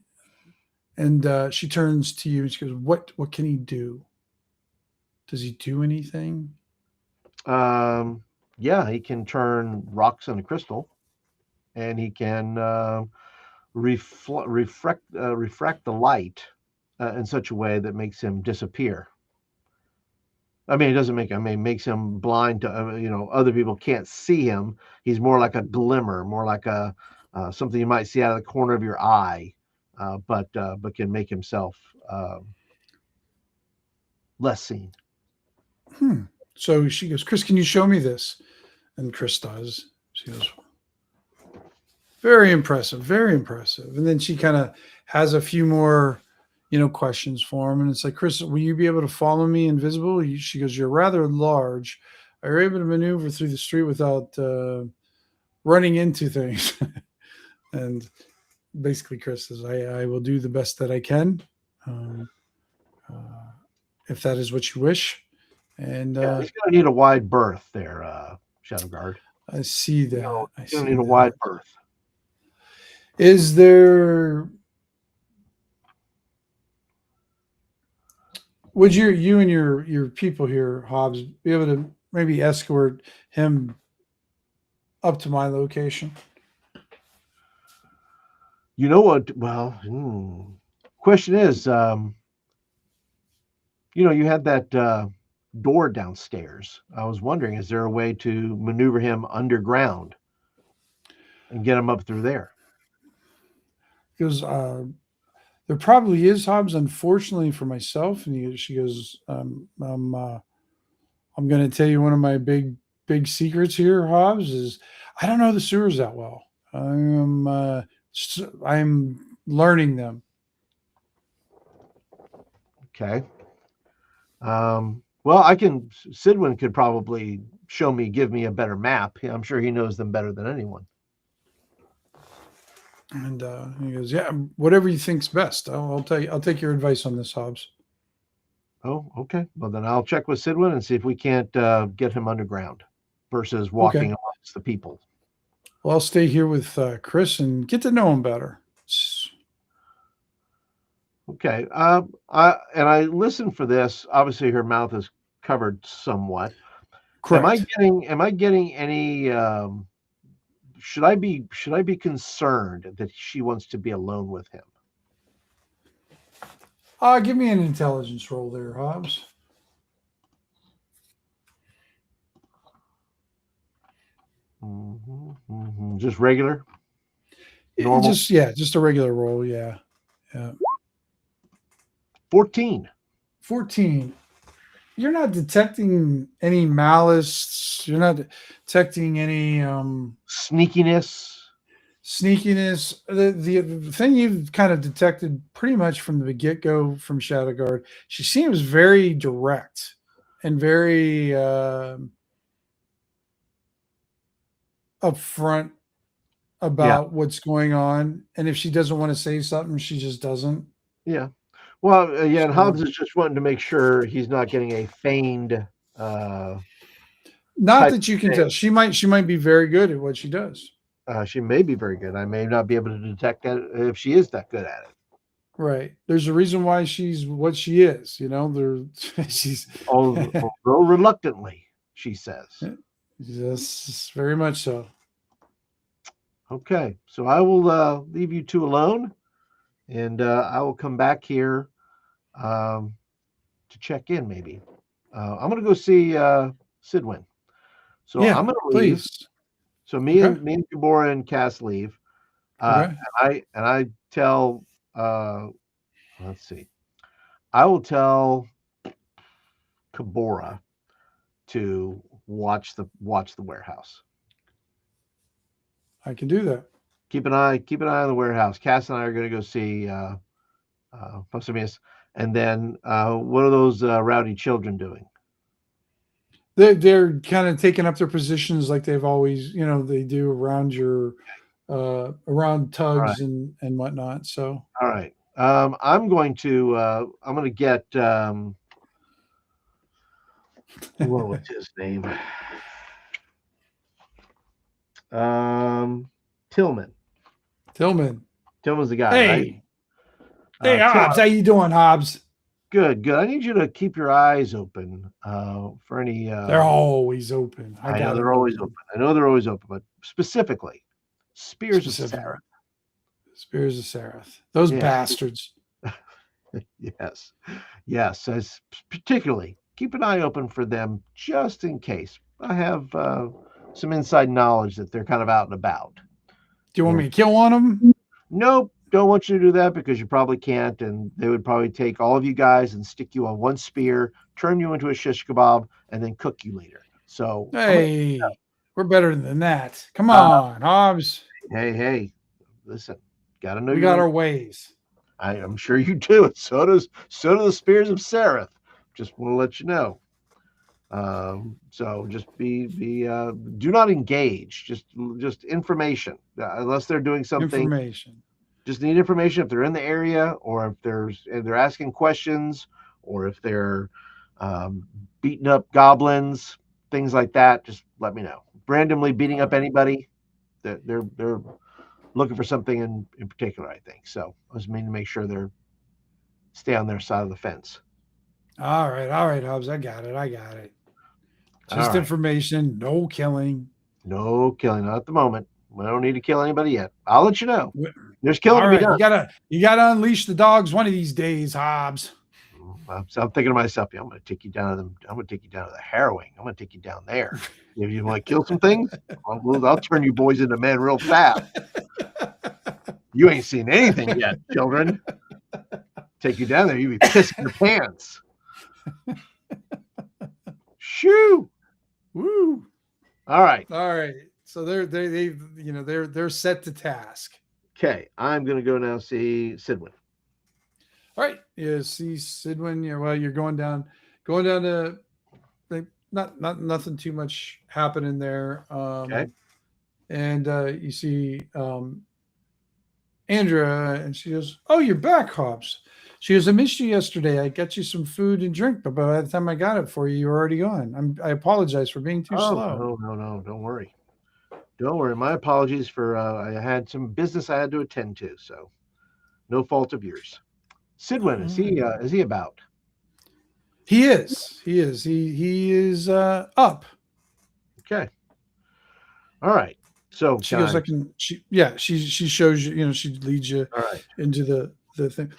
And she turns to you and she goes, "What can he do? Does he do anything?" Yeah, he can turn rocks into crystal, and he can refract the light in such a way that makes him disappear. I mean, it doesn't make him. I mean, makes him blind to other people can't see him. He's more like a glimmer, more like a something you might see out of the corner of your eye, but can make himself less seen. So she goes, "Chris, can you show me this?" And Chris does. She goes, "Very impressive, very impressive." And then she kind of has a few more, questions for him. And it's like, "Chris, will you be able to follow me invisible?" She goes, "You're rather large. Are you able to maneuver through the street without running into things?" And basically, Chris says, I will do the best that I can, if that is what you wish. And he's going to need a wide berth there, Shadowguard. I see that. He's going to need a wide berth. Is there? Would you and your people here, Hobbs, be able to maybe escort him up to my location? You know what? Well, question is, you had that door downstairs. I was wondering, is there a way to maneuver him underground and get him up through there? Because there probably is, Hobbs. Unfortunately for myself, and she goes, I'm going to tell you one of my big secrets here, Hobbs, is I don't know the sewers that well. I'm learning them. Okay. Well, Sidwin could probably give me a better map. I'm sure he knows them better than anyone. And he goes, "Yeah, whatever you think's best. I'll tell you. I'll take your advice on this, Hobbs." Oh, okay. Well, then I'll check with Sidwin and see if we can't get him underground versus walking amongst the people. Well, I'll stay here with Chris and get to know him better. Okay. I listened for this. Obviously, her mouth is covered somewhat. Correct. Am I getting any? Should I be concerned that she wants to be alone with him? Give me an intelligence roll there, Hobbs. Just regular? Normal? Just a regular roll, yeah. 14. 14. You're not detecting any malice. You're not detecting any sneakiness. The thing you've kind of detected pretty much from the get-go from Shadowguard, she seems very direct and very upfront about what's going on. And if she doesn't want to say something, she just doesn't. Yeah. Well, and Hobbs is just wanting to make sure he's not getting a feigned. Not that you can tell. She might be very good at what she does. She may be very good. I may not be able to detect that if she is that good at it. Right. There's a reason why she's what she is. She's although reluctantly, she says. Yes, very much so. Okay, so I will leave you two alone. And I will come back here to check in, maybe. I'm going to go see Sidwin. So Yeah, I'm going to leave. please. So me Okay. and Deborah and Cass leave. Okay. And I tell. Let's see. I will tell Kabora to watch the warehouse. I can do that. Keep an eye on the warehouse. Cass and I are going to go see Postumius. And then what are those rowdy children doing? They're kind of taking up their positions like they've always, they do around your around All right. tugs and whatnot. So All right. I'm going to get what was his name? Tillman. Tillman's the guy, right? Hey, Hobbs, how you doing, Hobbs? Good. I need you to keep your eyes open for any. They're always open. I know they're always open. I know they're always open, but specifically, Spears of Sarah. Spears of Sarah. Those bastards. Yes. As particularly, keep an eye open for them just in case. I have some inside knowledge that they're kind of out and about. Do you want me to kill one of them? Nope. Don't want you to do that because you probably can't, and they would probably take all of you guys and stick you on one spear, turn you into a shish kebab, and then cook you later. So hey, we're better than that. Come on, Hobbs. Hey, listen, gotta know we got our ways. I'm sure you do. So do the Spears of Sarah. Just want to let you know. So just do not engage. Just information, unless they're doing something. Information. Just need information if they're in the area, or if they're asking questions, or if they're beating up goblins, things like that. Just let me know. Randomly beating up anybody, they're looking for something in particular, I think. So I was meaning to make sure they're stay on their side of the fence. All right, Hobbs. I got it. Just right. Information, no killing. No killing, not at the moment. I don't need to kill anybody yet. I'll let you know. There's killing to be done. You gotta unleash the dogs one of these days, Hobbs. So I'm thinking to myself, I'm going to take you down to the harrowing. I'm going to take you down there. If you want to kill some things, I'll turn you boys into men real fast. You ain't seen anything yet, children. Take you down there, you'd be pissing your pants. Shoo! Woo! All right. So they're set to task. Okay, I'm going to go now see Sidwin. All right. Yeah, see Sidwin. You're going down to not nothing too much happening there. Okay. And you see Andrea, and she goes, "Oh, you're back, Hobbs." She goes, "I missed you yesterday. I got you some food and drink, but by the time I got it for you, you were already gone. I apologize for being too slow." No. Don't worry. My apologies for I had some business I had to attend to, so no fault of yours. Sidwin, is he about? He is. He is up. Okay. All right. So she goes, she shows you, she leads you into the thing.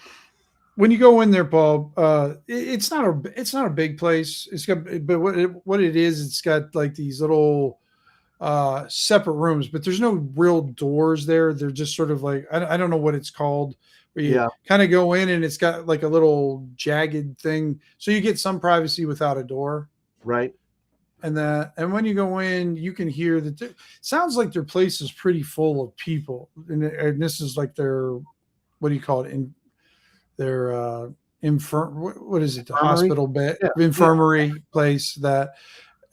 When you go in there, Paul, it's not a big place. It's got, but what it is, it's got like these little separate rooms, but there's no real doors there. They're just sort of like, I don't know what it's called, where you kind of go in and it's got like a little jagged thing, so you get some privacy without a door, right? And when you go in, you can hear that it sounds like their place is pretty full of people, and this is like their, what do you call it, in their what is it, the hospital bed, infirmary place that.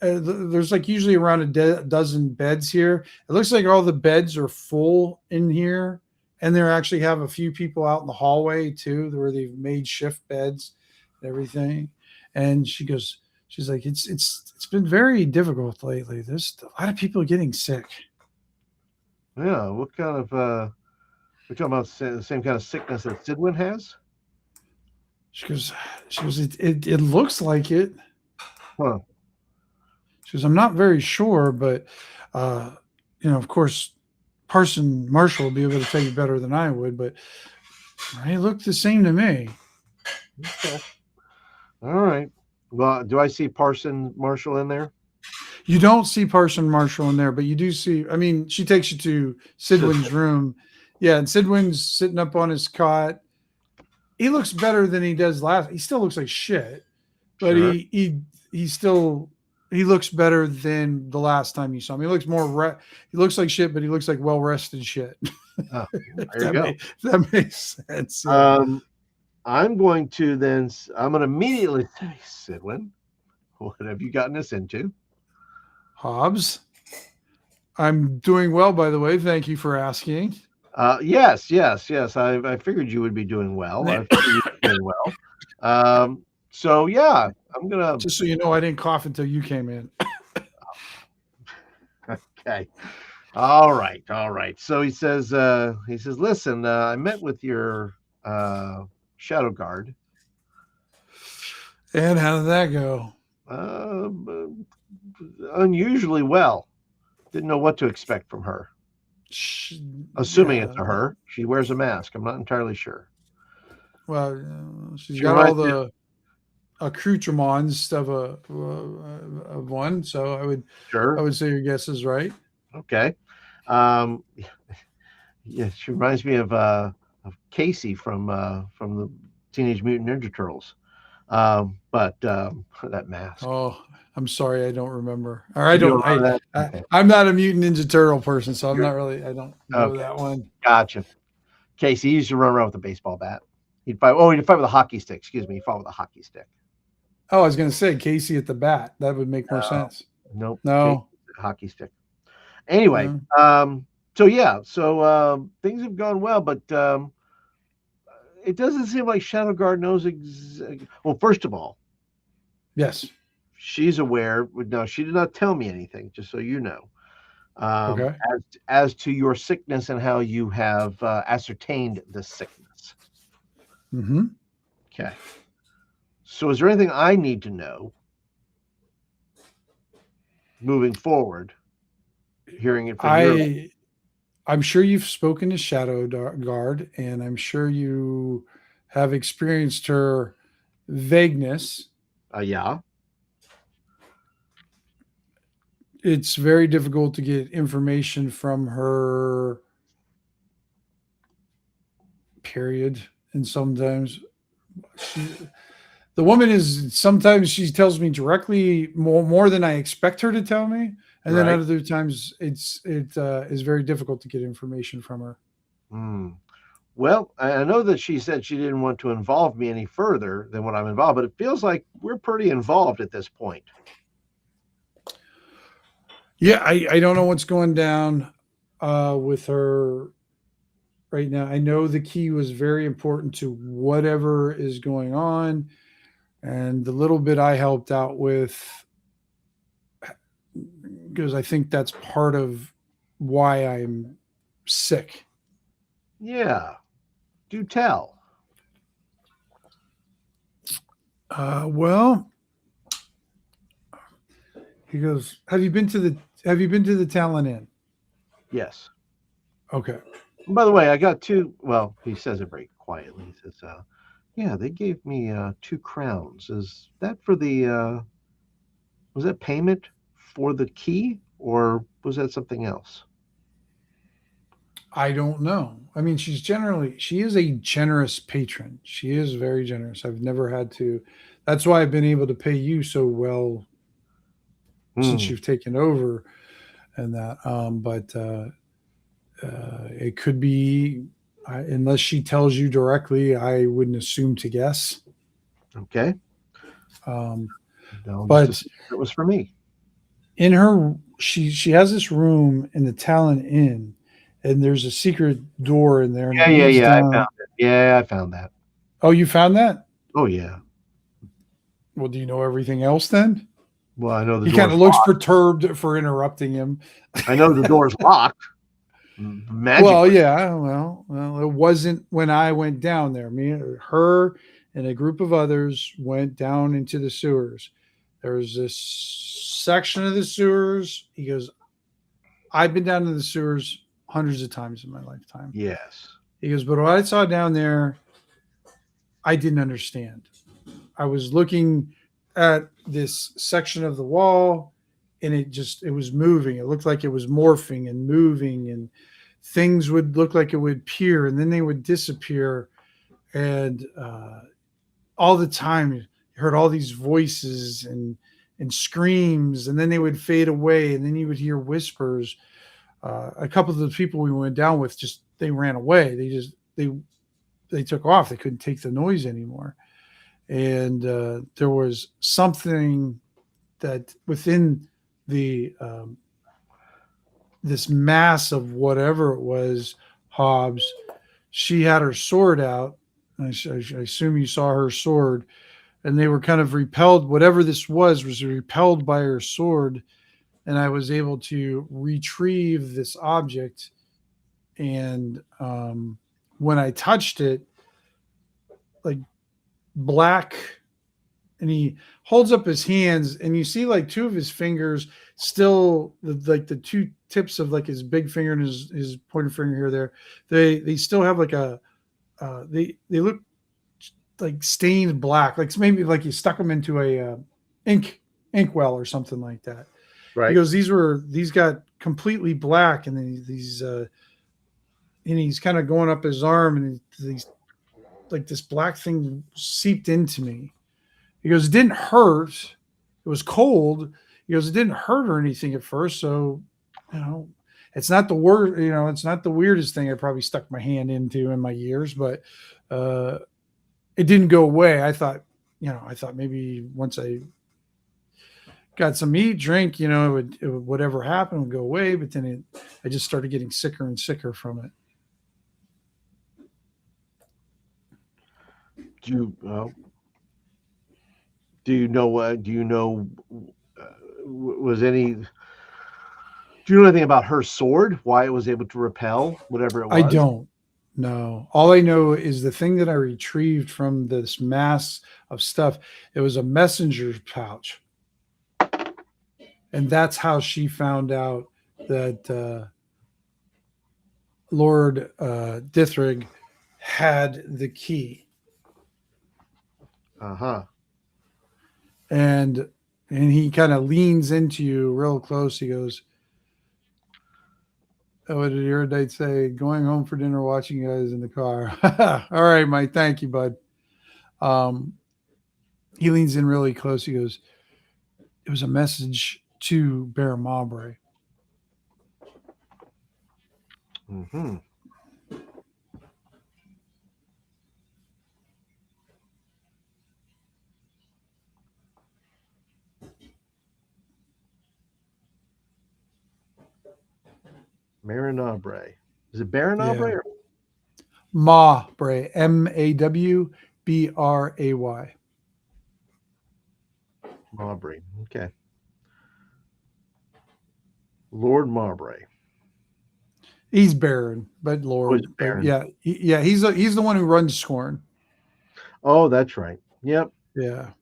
There's like usually around a dozen beds here. It looks like all the beds are full in here, and they actually have a few people out in the hallway too, where they've made shift beds and everything. And she's like, it's been very difficult lately. There's a lot of people getting sick. Yeah, what kind of we're talking about the same kind of sickness that Sidwin has? She goes, it looks like it. Huh. She goes, I'm not very sure, but, of course, Parson Marshall will be able to tell you better than I would, but they look the same to me. Okay. All right. Well, do I see Parson Marshall in there? You don't see Parson Marshall in there, but you do see. I mean, she takes you to Sidwin's room. Yeah, and Sidwin's sitting up on his cot. He looks better than he does last. He still looks like shit, but Sure. he looks better than the last time you saw him. He looks he looks like shit, but he looks like well rested shit. Oh, there you go. That makes sense. Yeah. I'm going to immediately say, Sidwin, what have you gotten us into? Hobbs, I'm doing well, by the way. Thank you for asking. Yes. I figured you would be doing well. I figured you would be doing well. So yeah, I'm gonna. Just so you know, I didn't cough until you came in. Okay. All right. So he says, listen, I met with your shadow guard. And how did that go? Unusually well. Didn't know what to expect from her. Assuming it's a her. She wears a mask. I'm not entirely sure. Well, she's got all the accoutrements of one, so I would say your guess is right. Okay. Yeah, she reminds me of Casey from the Teenage Mutant Ninja Turtles. But that mask. Oh, I'm sorry, I don't remember. Or I'm not a Mutant Ninja Turtle person, so I don't know that one. Gotcha. Casey used to run around with a baseball bat. He'd fight with a hockey stick. Excuse me. He fought with a hockey stick. Oh, I was going to say Casey at the bat. That would make more sense. Nope. No. Hockey stick. Anyway, so things have gone well, but it doesn't seem like Shadowguard knows well, first of all, yes, she's aware. No, she did not tell me anything, just so you know. Okay. As to your sickness and how you have ascertained the sickness. Mm-hmm. Okay. So is there anything I need to know moving forward? Hearing it from I'm sure you've spoken to Shadowguard, and I'm sure you have experienced her vagueness. Yeah. It's very difficult to get information from her, period. And sometimes the woman sometimes she tells me directly more than I expect her to tell me. And then other times it is very difficult to get information from her. Well, I know that she said she didn't want to involve me any further than what I'm involved, but it feels like we're pretty involved at this point. Yeah, I don't know what's going down with her right now. I know the key was very important to whatever is going on. And the little bit I helped out with, because I think that's part of why I'm sick. Yeah. Do tell. Well, he goes, have you been to the Talon Inn? Yes. Okay. And by the way, I got he says it very quietly. He says, yeah, they gave me 2 crowns. Is that for was that payment for the key, or was that something else? I don't know. I mean, she is a generous patron. She is very generous. I've never had to. That's why I've been able to pay you so well since you've taken over and that. But it could be, unless she tells you directly, I wouldn't assume to guess. Okay. But it was for me. In her, she has this room in the Talon Inn, and there's a secret door in there. Yeah. I found it. Yeah, I found that. Oh, you found that? Oh, yeah. Well, do you know everything else then? Well, I know he kind of looks perturbed for interrupting him. I know the door's locked. Magically. Well, yeah. Well, it wasn't when I went down there. Her and a group of others went down into the sewers. There was this section of the sewers. He goes, I've been down to the sewers hundreds of times in my lifetime. Yes. He goes, but what I saw down there, I didn't understand. I was looking at this section of the wall, and it was moving. It looked like it was morphing and moving, and things would look like it would appear and then they would disappear. And all the time you heard all these voices and screams, and then they would fade away, and then you would hear whispers. A couple of the people we went down with, just they ran away. They took off. They couldn't take the noise anymore. And there was something that within the this mass of whatever it was, Hobbs, she had her sword out. I assume you saw her sword, and they were kind of repelled. Whatever this was repelled by her sword, and I was able to retrieve this object. And when I touched it, like black, and he holds up his hands, and you see like two of his fingers still, like the two tips of like his big finger and his pointer finger here, there, they still have like a they look like stained black, like maybe like you stuck them into a ink well or something like that. Right. Because these got completely black, and then these and he's kind of going up his arm, and these like this black thing seeped into me. He goes, it didn't hurt. It was cold. He goes, it didn't hurt or anything at first. So, it's not the word, it's not the weirdest thing I probably stuck my hand into in my years, but it didn't go away. I thought maybe once I got some eat, drink, it would whatever happened would go away. But then I just started getting sicker and sicker from it. Do you know anything about her sword? Why it was able to repel whatever it was? I don't know. All I know is the thing that I retrieved from this mass of stuff. It was a messenger's pouch, and that's how she found out that Lord Dithrig had the key. And he kind of leans into you real close. He goes, what did Erudite say? Going home for dinner, watching you guys in the car. All right, Mike. Thank you, bud. He leans in really close. He goes, it was a message to Baron Mowbray. Mm-hmm. Baron Mowbray. Is it Baron Mowbray? Yeah. Mowbray. Mawbray. Mowbray. Okay. Lord Mowbray. He's Baron, but Lord. Baron. Yeah. He's the one who runs Scorn. Oh, that's right. Yep. Yeah.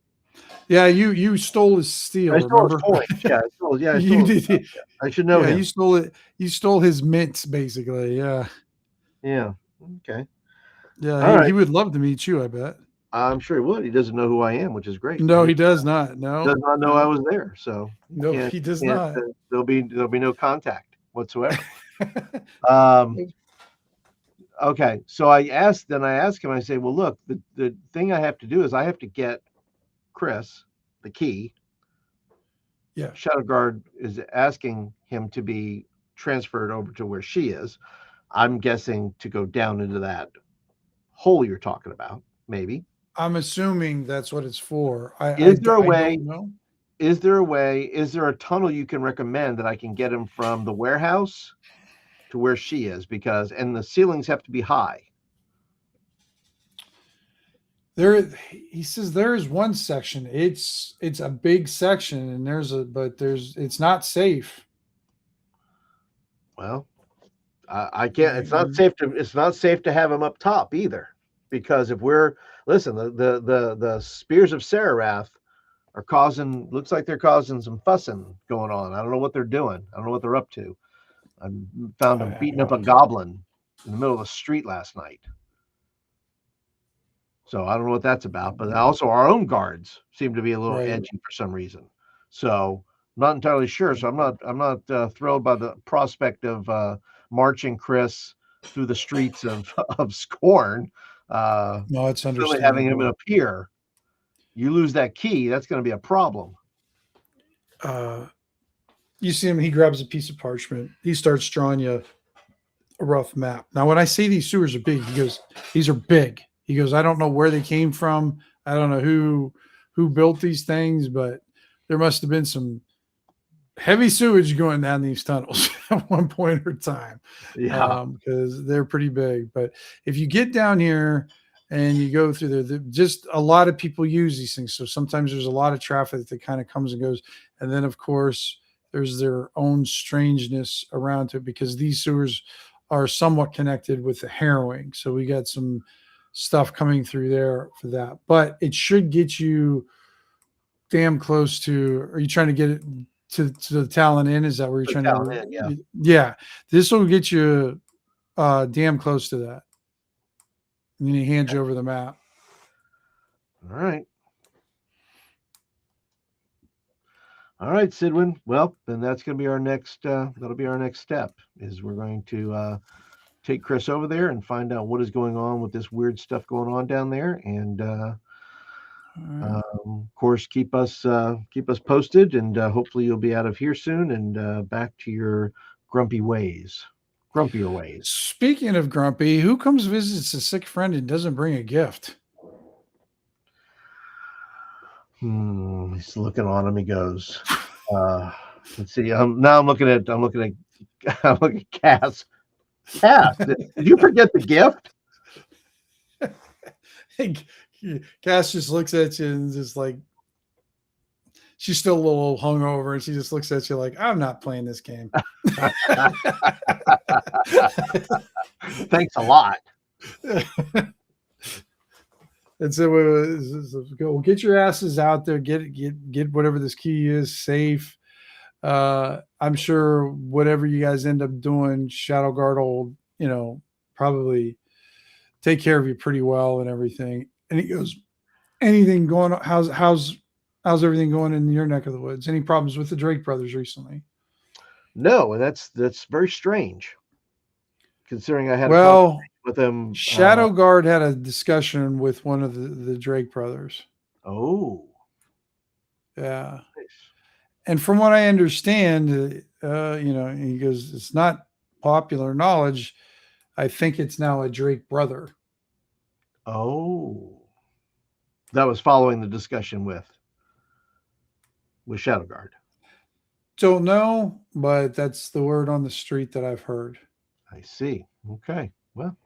Yeah, you stole his steel. I stole remember? his coins. Yeah, I stole You his did. stuff. I should know him. You stole it. You stole his mints, basically. Yeah. Yeah. Okay. Yeah. He would love to meet you, I bet. I'm sure he would. He doesn't know who I am, which is great. No, he does not. No. He does not know I was there. So no, he does not. There'll be no contact whatsoever. Okay. So I asked him, I say, well, look, the thing I have to do is I have to get Chris the key. Yeah. Shadowguard is asking him to be transferred over to where she is. I'm guessing to go down into that hole you're talking about, maybe. I'm assuming that's what it's for. Is there a way? Don't know. Is there a way? Is there a tunnel you can recommend that I can get him from the warehouse to where she is? And the ceilings have to be high. He says there is one section. It's a big section, and it's not safe. Well, I can't. It's not safe to have him up top either, because if the spears of Sararath are causing. Looks like they're causing some fussing going on. I don't know what they're doing. I don't know what they're up to. I found them beating up a goblin in the middle of the street last night. So I don't know what that's about, but also our own guards seem to be a little edgy for some reason. So not entirely sure. So I'm not thrilled by the prospect of marching Chris through the streets of of Scorn. No, it's Really having him understandable. appear. You lose that key, that's going to be a problem. You see him, he grabs a piece of parchment. He starts drawing you a rough map. Now, when I say these sewers are big, he goes, these are big. He goes, I don't know where they came from. I don't know who built these things, but there must have been some heavy sewage going down these tunnels at one point or time. Yeah. Because they're pretty big. But if you get down here and you go through there, just a lot of people use these things. So sometimes there's a lot of traffic that kind of comes and goes. And then, of course, there's their own strangeness around it because these sewers are somewhat connected with the harrowing. So we got some stuff coming through there for that. But it should get you damn close to, are you trying to get it to the Talon Inn? Is that where you're trying to? Yeah. Yeah. This will get you damn close to that. And then he hands you over the map. All right. All right, Sidwin. Well, then that's going to be our next. That'll be our next step. Is we're going to take Chris over there and find out what is going on with this weird stuff going on down there, and of course keep us posted. And hopefully you'll be out of here soon and back to your grumpier ways. Speaking of grumpy, who comes visits a sick friend and doesn't bring a gift? He's looking on him. He goes, let's see. Now I'm looking at Cass. Cass, did you forget the gift? Cass just looks at you and just like, she's still a little hungover, and she just looks at you like, I'm not playing this game. Thanks a lot. And so we'll get your asses out there, get whatever this key is safe. I'm sure whatever you guys end up doing, Shadowguard will, probably take care of you pretty well and everything. And he goes, anything going on? How's everything going in your neck of the woods? Any problems with the Drake brothers recently? No, and that's very strange, considering I had with them. Shadowguard had a discussion with one of the Drake brothers. Oh, yeah. Nice. And from what I understand, he goes, it's not popular knowledge. I think it's now a Drake brother. Oh, that was following the discussion with Shadowguard. Don't know, but that's the word on the street that I've heard. I see. Okay. Well,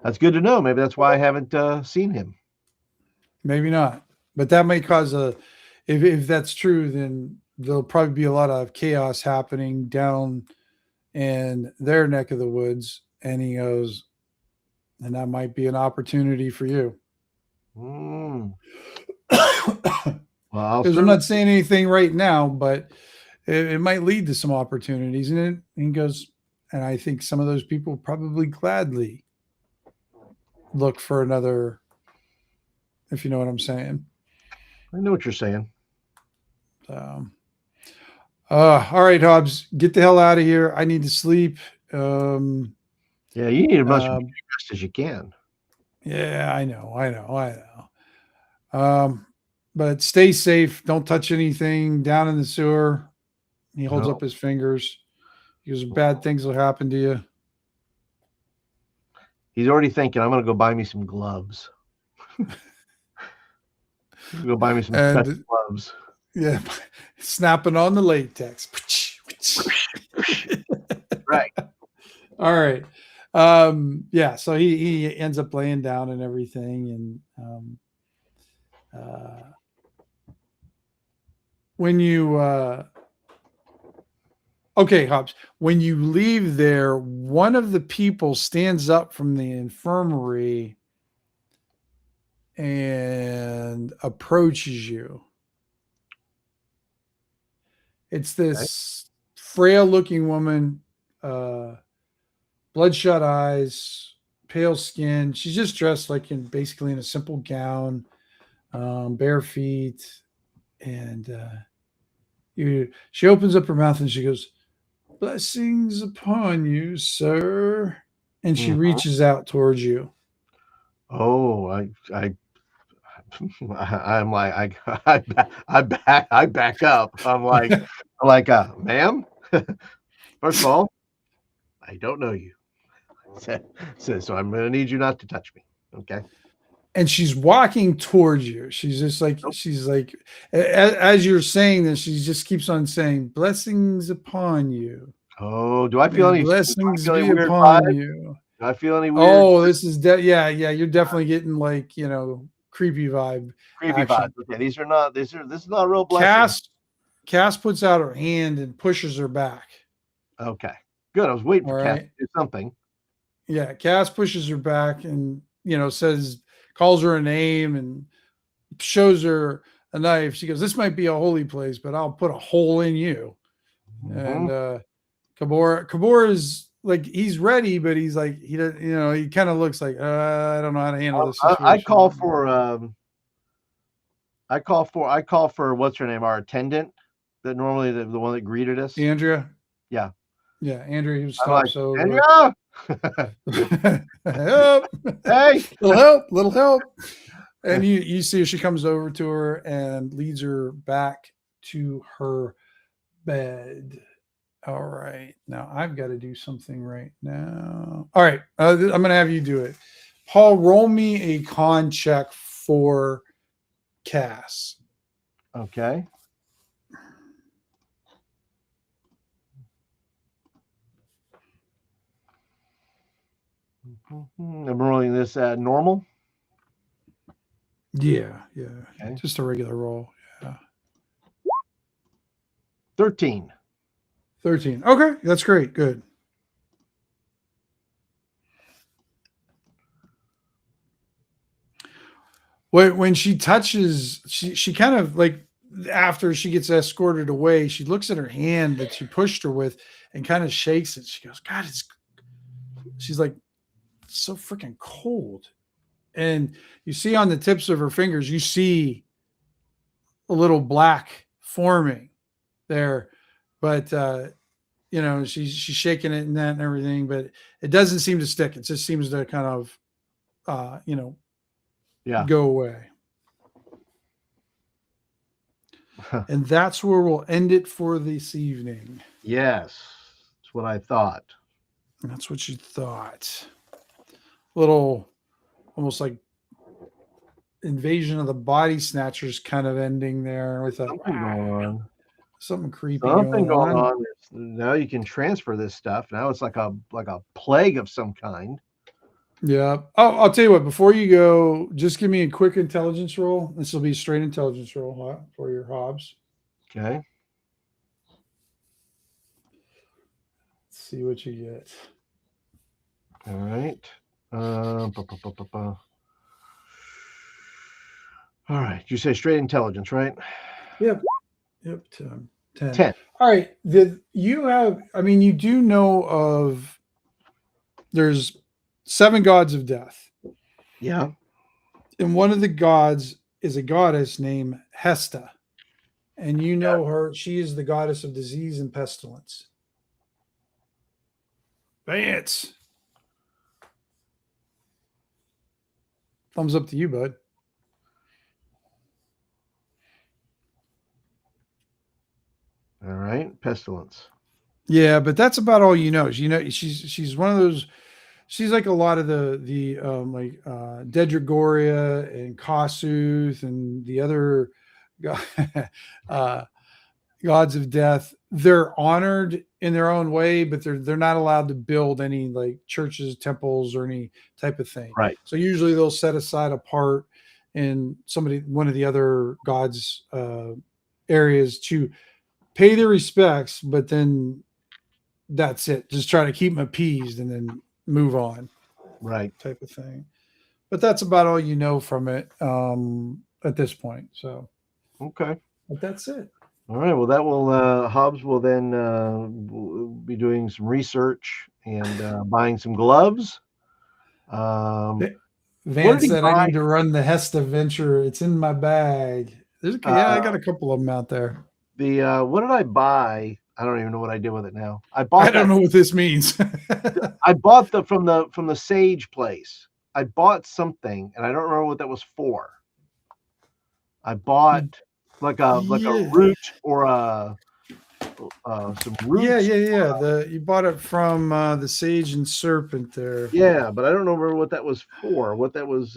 that's good to know. Maybe that's why I haven't seen him. Maybe not. But that may cause if that's true, then there'll probably be a lot of chaos happening down in their neck of the woods. And he goes, and that might be an opportunity for you. Well, because I'm not saying anything right now, but it might lead to some opportunities. And he goes, and I think some of those people probably gladly look for another, if you know what I'm saying. I know what you're saying. All right, Hobbs, get the hell out of here. I need to sleep. Yeah, you need as much rest as you can. Yeah, I know. But stay safe. Don't touch anything down in the sewer. He holds up his fingers. Because bad things will happen to you. He's already thinking, I'm going to go buy me some gloves. Go buy me some special gloves. Yeah, snapping on the latex. Right. All right. Yeah, so he ends up laying down and everything. And when you okay, Hobbs, when you leave there, one of the people stands up from the infirmary and approaches you. It's this frail looking woman, bloodshot eyes, pale skin. She's just dressed like basically in a simple gown, bare feet. And She opens up her mouth and she goes, "Blessings upon you, sir." And she Mhm. reaches out towards you. Oh, I'm like, I back up. Ma'am. First of all, I don't know you. So I'm gonna need you not to touch me. Okay. And she's walking towards you. She's just like, Nope. she's like, as you're saying this, she just keeps on saying, "Blessings upon you. Oh, May the do I blessings feel any be weird upon vibes? you." Do I feel any weird Oh, this is yeah, yeah. You're definitely getting like, creepy vibe creepy vibes? action. Okay, this is not a real blessing. Cass puts out her hand and pushes her back. Okay. Good. I was waiting All for Cass to right. do something. Yeah, Cass pushes her back and calls her a name and shows her a knife. She goes, "This might be a holy place, but I'll put a hole in you." And Mhm. Kabor is like, he's ready, but he's like, he doesn't, he kind of looks like, I don't know how to handle this I call situation. for I call for what's her name? Our attendant that normally the one that greeted us. Andrea. Yeah. Yeah, Andrea, who I'm like, stops over. Andrea. Help. Hey. Little help. And you see she comes over to her and leads her back to her bed. All right. Now I've got to do something right now. All right. I'm going to have you do it. Paul, roll me a con check for Cass. Okay. I'm rolling this at normal. Yeah. Okay. Just a regular roll. Yeah. 13. 13. Okay. That's great. Good. When she touches, she kind of like, after she gets escorted away, she looks at her hand that she pushed her with and kind of shakes it. She goes, "God, she's like, so freaking cold." And you see on the tips of her fingers, you see a little black forming there, but she's shaking it and that and everything, but it doesn't seem to stick. It just seems to kind of go away. And that's where we'll end it for this evening. Yes, that's what I thought. That's what you thought. Little, almost like Invasion of the Body Snatchers kind of ending there with something creepy Something going on. Now you can transfer this stuff. Now it's like a plague of some kind. Yeah. Oh, I'll tell you what, before you go, just give me a quick intelligence roll. This will be a straight intelligence roll for your Hobbs. Okay. Let's see what you get. All right. All right. You say straight intelligence, right? Yep. 10. 10. All right. You do know of, there's 7 gods of death. Yeah. And one of the gods is a goddess named Hesta. And you know her, she is the goddess of disease and pestilence. Vance. Thumbs up to you, bud. All right. Pestilence. Yeah, but that's about all you know. She's one of those. She's like a lot of the Dedrigoria and Kossuth and the other gods of death. They're honored in their own way, but they're not allowed to build any like churches, temples, or any type of thing. Right. So usually they'll set aside apart in one of the other gods' areas to pay their respects, but then that's it. Just try to keep them appeased and then move on. Right. Type of thing. But that's about all you know from it at this point. So okay. But that's it. All right. Well, that will Hobbs will then be doing some research and buying some gloves. Vance said, "I need to run the Hesta venture. It's in my bag." I got a couple of them out there. what did I buy? I don't even know what I did with it now. I don't know what this means. I bought from the Sage place. I bought something, and I don't remember what that was for. I bought like a root or some roots. Yeah. You bought it from the Sage and Serpent there. Yeah, but I don't remember what that was for. What that was.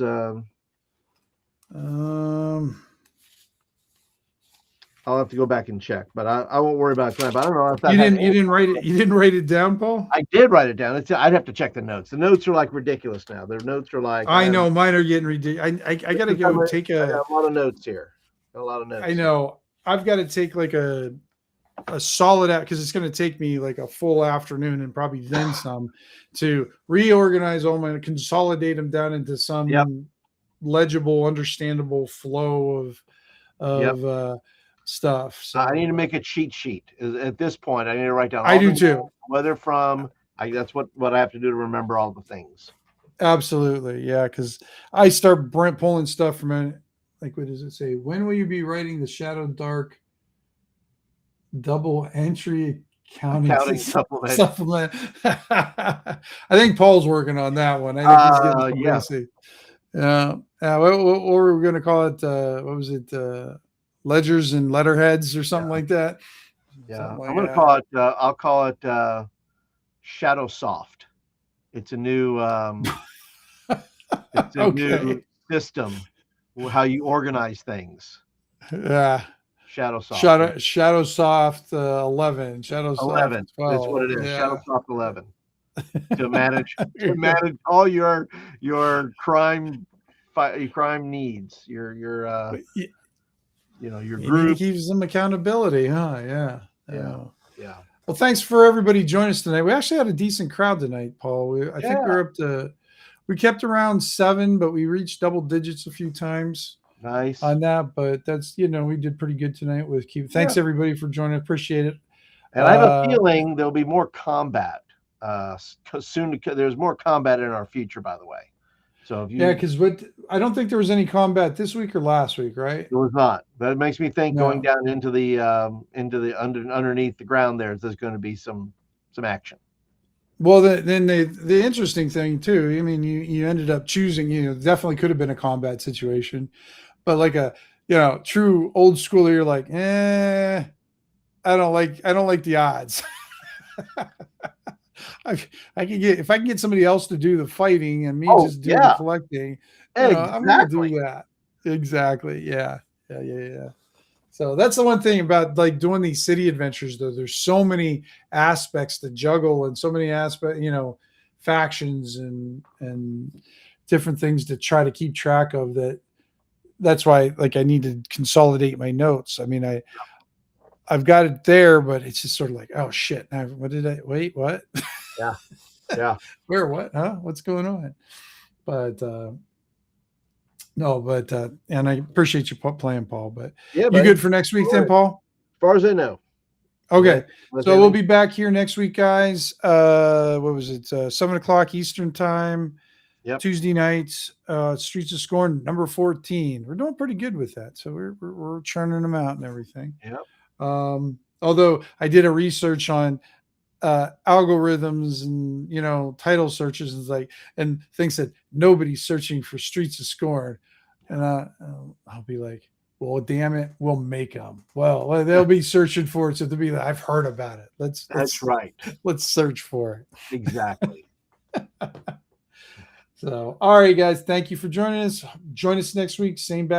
I'll have to go back and check, but I won't worry about it tonight. But I don't know if that you didn't write it. You didn't write it down, Paul. I did write it down. I'd have to check the notes. The notes are like ridiculous now. Their notes are like I know mine are getting ridiculous. I got to go take I got a lot of notes here. A lot of notes. I know. I've got to take like a solid out because it's going to take me like a full afternoon and probably then some to reorganize all my consolidate them down into some legible, understandable flow of stuff. So I need to make a cheat sheet. At this point, I need to write down. I do too. Whether from that's what I have to do to remember all the things. Absolutely, yeah. Because I start pulling stuff from like what does it say? When will you be writing the Shadowdark double entry accounting supplement? I think Paul's working on that one. I think he's getting basic. Yeah. What were we going to call it? What was it? Ledgers and letterheads or something like that. Yeah, I'm going to call it. I'll call it Shadow Soft. It's a new. It's a new system. How you organize things. Yeah. Shadowsoft. Shadowsoft 11. Shadowsoft 11. 12. That's what it is. Yeah. Shadowsoft 11. To manage all your crime needs. Your group. It keeps some accountability, huh? Yeah. Yeah. Well, thanks for everybody joining us tonight. We actually had a decent crowd tonight, Paul. I think we're up to. We kept around 7, but we reached double digits a few times. Nice on that, but that's we did pretty good tonight with Keep. Thanks everybody for joining. Appreciate it. And I have a feeling there'll be more combat soon. There's more combat in our future, by the way. So if you because I don't think there was any combat this week or last week, right? It was not. But it makes me think going down into the underneath the ground there's going to be some action. Well, then the interesting thing too. I mean, you ended up choosing. Definitely could have been a combat situation. But like a true old schooler, you're like, I don't like the odds. I can get if I can get somebody else to do the fighting and me just do the collecting. I'm gonna do that. Exactly. Yeah. So that's the one thing about like doing these city adventures, though. There's so many aspects to juggle and so many aspects, factions and different things to try to keep track of that. That's why I need to consolidate my notes. I mean, I've got it there, but it's just sort of like, oh shit. What? Yeah. Where, what? Huh? What's going on? But, and I appreciate you playing, Paul, but you good for next week then, Paul? As far as I know. Okay. So we'll be back here next week, guys. What was it? 7:00 Eastern time. Yep. Tuesday nights, Streets of Scorn, number 14. We're doing pretty good with that. So we're churning them out and everything. Yep. Although I did a research on algorithms and title searches and things that nobody's searching for Streets of Scorn. And I'll be like, well, damn it, we'll make them. Well, they'll be searching for it. So they'll be like, I've heard about it. That's right. Let's search for it. Exactly. So, all right, guys, thank you for joining us. Join us next week. Same bat.